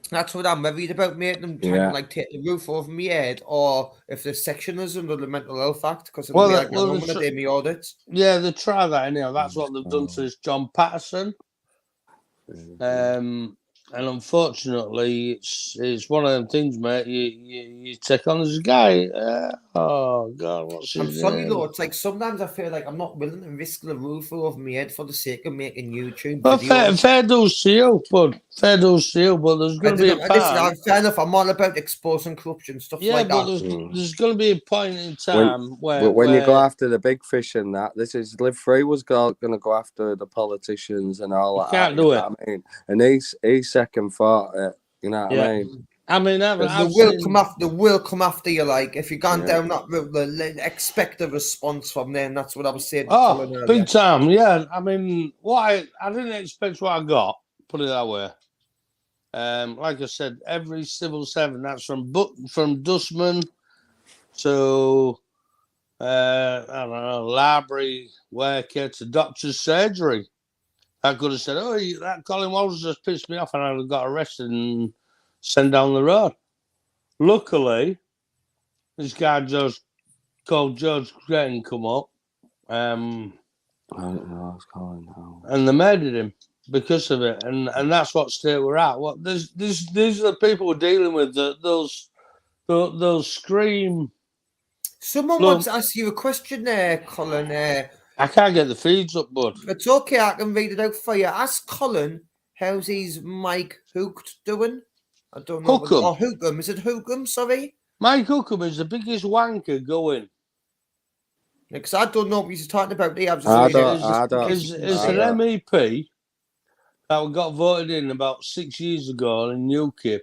That's what I'm worried about, mate. Them trying to like take the roof over my head, or if the section is under the Mental Health Act, because it'll be like I'm going to do my audits. Yeah, they try that anyhow. That's what they've done to this John Patterson. And unfortunately, it's one of them things, mate. You take on this guy. Oh God, what's his name? I'm sorry, though. It's like sometimes I feel like I'm not willing to risk the roof over my head for the sake of making YouTube videos. Fair dues to you, bud. Fair dues to you, but there's going to be a point. Fair enough. I'm all about exposing corruption stuff like that. Yeah, but there's going to be a point in time when you go after the big fish and that, this is Live Free was going to go after the politicians and all that. Can't do it. I mean, and he's second thought it. You know what I mean? I mean, they will come after you. Like if you're going down that route, they expect a response from them. That's what I was saying. Oh, big time, yeah. I mean, I didn't expect what I got. Put it that way. Like I said, every civil servant, that's from dustman to I don't know, library worker to doctor's surgery. I could have said, "Oh, that Colin Walls just pissed me off," and I'd have got arrested and sent down the road. Luckily, this guy just called George Green come up. I don't know what's calling now. And they murdered him because of it, and that's what state we're at. What these are the people we're dealing with. Those scream. Someone wants to ask you a question there, Colin. I can't get the feeds up, bud. It's okay, I can read it out for you. Ask Colin, how's his Mike Hooked doing? I don't know. Hookham. Hookham. Is it Hookham? Sorry? Mike Hookham is the biggest wanker going. Because I don't know what he's talking about. It's an MEP that got voted in about 6 years ago in UKIP.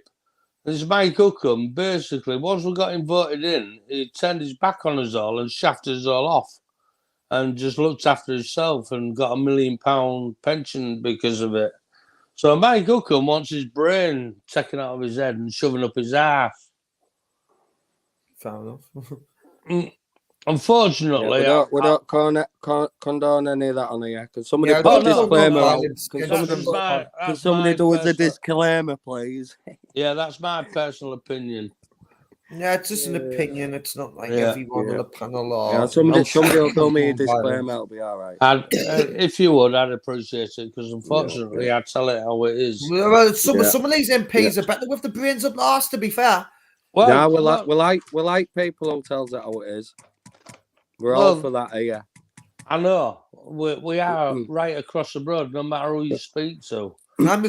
This Mike Hookham, basically, once we got him voted in, he turned his back on us all and shafted us all off and just looked after himself and got £1 million pension because of it. So Mike Hookham wants his brain taken out of his head and shoving up his ass. Fair enough. Unfortunately, we don't condone any of that on here. Can somebody put a disclaimer out? Can somebody do a disclaimer, please? Yeah, that's my personal opinion. Yeah, it's just an opinion. It's not like everyone on the panel or... Yeah, somebody will tell me a disclaimer. It'll be all right. If you would, I'd appreciate it, because unfortunately, I tell it how it is. Well, some of these MPs are better with the brains up last, to be fair. Well, yeah, we like people who tells it how it is. We're all for that here. I know. We are right across the road, no matter who you speak to. I'm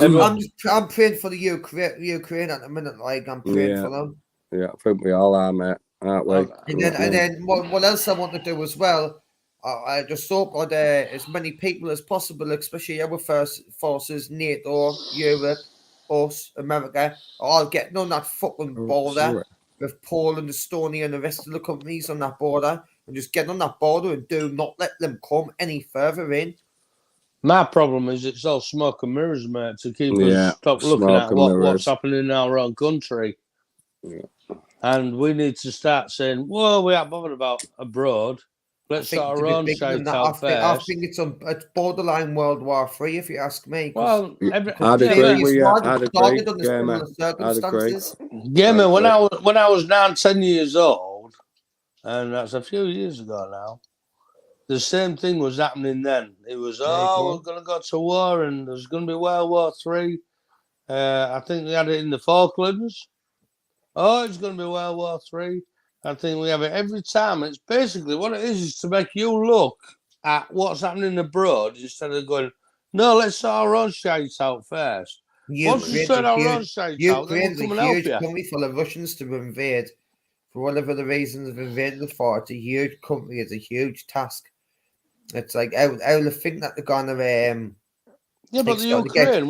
praying for the Ukraine at the minute. Like, I'm praying for them. Yeah, I think we all are, mate. Aren't we? And then what else I want to do as well, I just hope that as many people as possible, especially our first forces, NATO, Europe, us, America, are all getting on that fucking border with Poland, Estonia, and the rest of the countries on that border, and just get on that border and do not let them come any further in. My problem is it's all smoke and mirrors, mate, to keep us stop looking at what's happening in our own country. Yeah. And we need to start saying, well, we aren't bothered about abroad. Let's start our own shite out first. I think it's borderline World War III, if you ask me. Well, I'd agree. Yeah, when I was 9-10 years old, and that's a few years ago now, the same thing was happening then. It was, we're going to go to war, and there's going to be World War III. I think they had it in the Falklands. Oh, it's going to be World War III. I think we have it every time. It's basically what it is to make you look at what's happening abroad instead of going, no, let's sort our own shite out first. Once we sort our own shite out, then we'll come and help you. Ukraine's a huge country for the Russians to invade. For whatever the reasons of invading it for, it's a huge country. It's a huge task. It's like, I would think that they're going to... Yeah, but the Ukraine,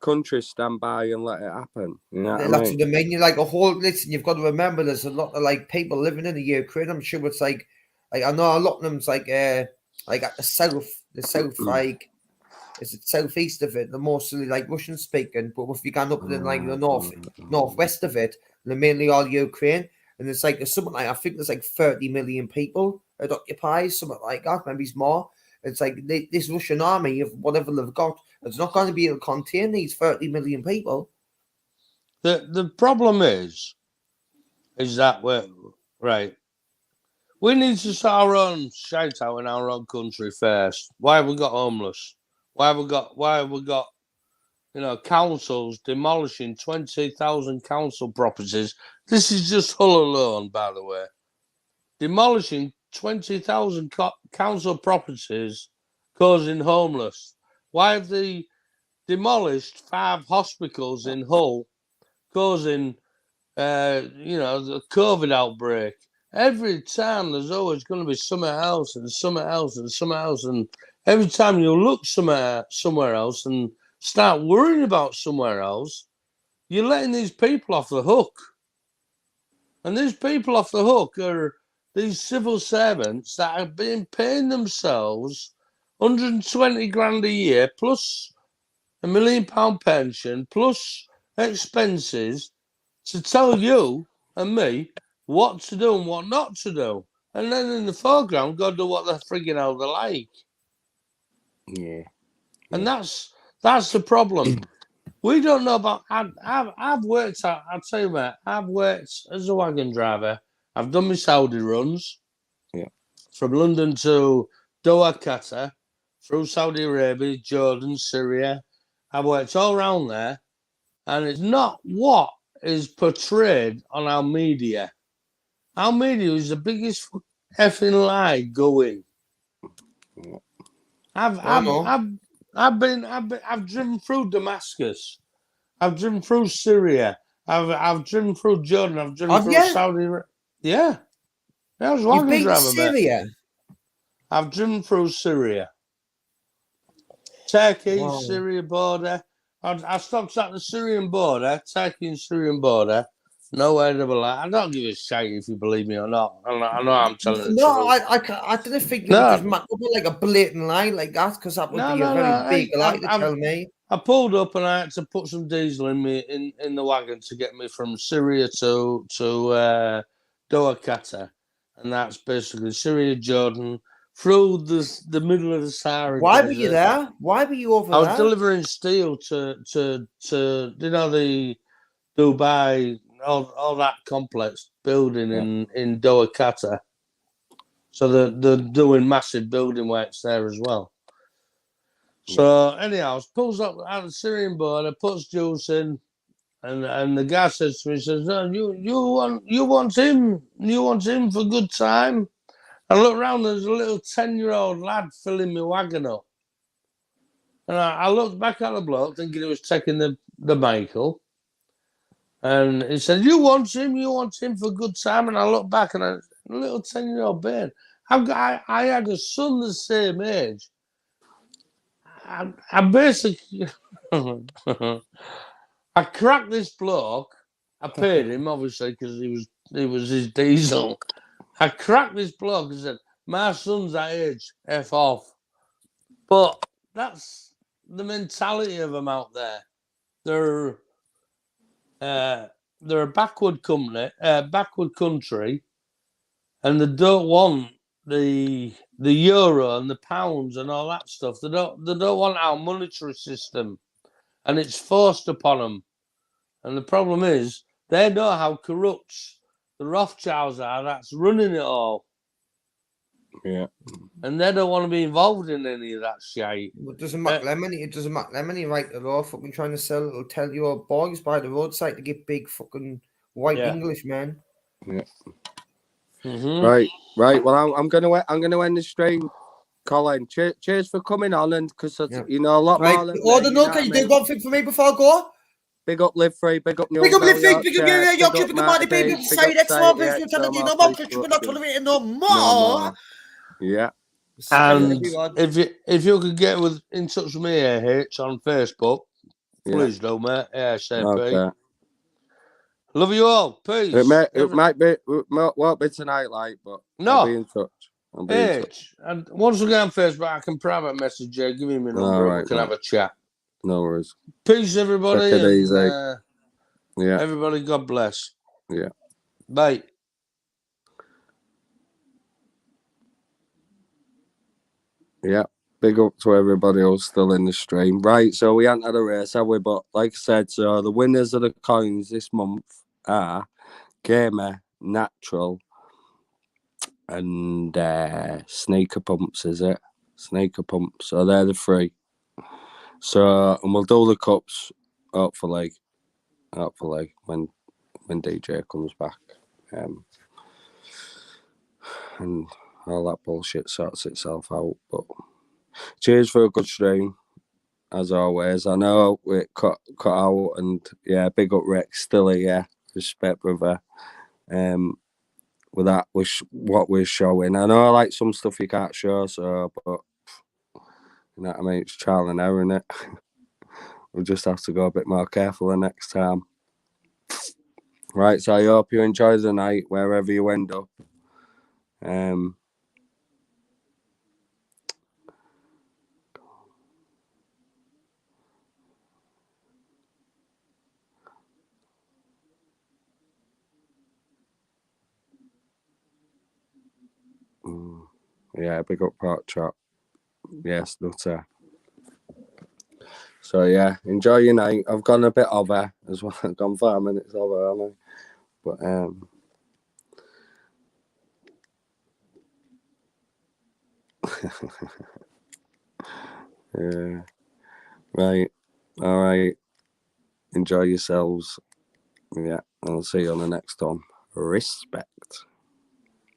countries stand by and let it happen. You know what I mean? You're like listen, you've got to remember there's a lot of like people living in the Ukraine. I'm sure it's like I know a lot of them's like at the south, like is it southeast of it? They're mostly like Russian speaking, but if you go up in like the northwest of it, they're mainly all Ukraine. And it's like there's something like I think there's like 30 million people it occupies, something like that, maybe it's more. It's like this Russian army of whatever they've got, it's not going to be able to contain these 30 million people. The problem is that we need to sort our own shite out in our own country first. Why have we got homeless? Why have we got councils demolishing 20,000 council properties? This is just Hull alone, by the way. Demolishing 20,000 council properties, causing homeless. Why have they demolished 5 hospitals in Hull, causing the COVID outbreak? Every time there's always going to be somewhere else and somewhere else and somewhere else, and every time you look somewhere else and start worrying about somewhere else, you're letting these people off the hook. And these people off the hook are these civil servants that have been paying themselves 120 grand a year plus £1 million pension plus expenses to tell you and me what to do and what not to do. And then in the foreground, go do what the frigging hell they like. Yeah. And that's the problem. We don't know about. I've worked out. I'll tell you what. I've worked as a wagon driver. I've done my Saudi runs. Yeah. From London to Doha, Qatar, through Saudi Arabia, Jordan, Syria. I've worked all around there, and it's not what is portrayed on our media. Our media is the biggest effing lie going. I've driven through Damascus. I've driven through Syria. I've driven through Jordan. I've driven through Saudi Arabia. Yeah. I was wagon driver, Syria? mate. I've driven through Syria. Turkey, Syria border. I stopped at the Syrian border, Turkey and Syrian border. Nowhere to lie. I don't give a shit if you believe me or not. I know I'm telling the truth. No, I didn't think you would just make up like a blatant lie like that, because that would be a very big lie to tell me. I pulled up and I had to put some diesel in the wagon to get me from Syria to Doha, Qatar, and that's basically Syria, Jordan, through the middle of the Sahara. Why were you there? Why were you over there? I was delivering steel to the Dubai, all that complex building in Doha, Qatar. So they're doing massive building works there as well. So anyhow, pulls up out of the Syrian border, puts juice in, and the guy says to me, he says, "No, you want him for good time." I look around, there's a little 10-year-old lad filling my wagon up. And I looked back at the bloke, thinking he was taking the Michael. And he said, you want him for good time. And I looked back and a little 10-year-old babe. I had a son the same age. I basically, I cracked this bloke. I paid him, obviously, because he was his diesel. I cracked this bloke and said, my son's that age, F off. But that's the mentality of them out there. They're a backward country, and they don't want the euro and the pounds and all that stuff. They don't want our monetary system, and it's forced upon them. And the problem is they know how corrupt the Rothschilds are. That's running it all. Yeah. And they don't want to be involved in any of that shit. It doesn't matter them any. It doesn't matter them any. Right, they're all fucking trying to sell little tell your boys by the roadside to get big fucking white English men. Yeah. Mm-hmm. Right. Well, I'm gonna end the stream. Colin, cheers for coming on, and because you know a lot more. Can you do one thing for me before I go? Big up Live Free, big up New Big up Live Free, big up Yorkshire, big up Marty Baby, say next one, we're not tolerating no more. Yeah. And if you could get in touch with me, H, on Facebook, please do, mate. ASAP. Okay. Love you all. Peace. It won't be tonight, but I'll be in touch. H, and once we get on Facebook, I can private message you, give me my number, and we can have a chat. No worries. Peace, everybody. Take it easy. Everybody, God bless. Yeah. Bye. Yeah. Big up to everybody who's still in the stream. Right, so we haven't had a race, have we? But like I said, so the winners of the coins this month are Gamer, Natural, and Sneaker Pumps, is it? Sneaker Pumps. So they're the three. So, and we'll do the cups, hopefully when DJ comes back. And all that bullshit sorts itself out. But cheers for a good stream, as always. I know it cut out, and yeah, big up Rex, still here, respect, brother. With that, what we're showing. I know I like some stuff you can't show, so, but you know what I mean, it's trial and error, innit? We'll just have to go a bit more careful the next time. Right, so I hope you enjoy the night wherever you end up. Yeah, big up Pork Chop. Yes, Nutter. So yeah, enjoy your night. I've gone a bit over as well. I've gone 5 minutes over, haven't I? But yeah. Right. All right. Enjoy yourselves. Yeah. I'll see you on the next one. Respect.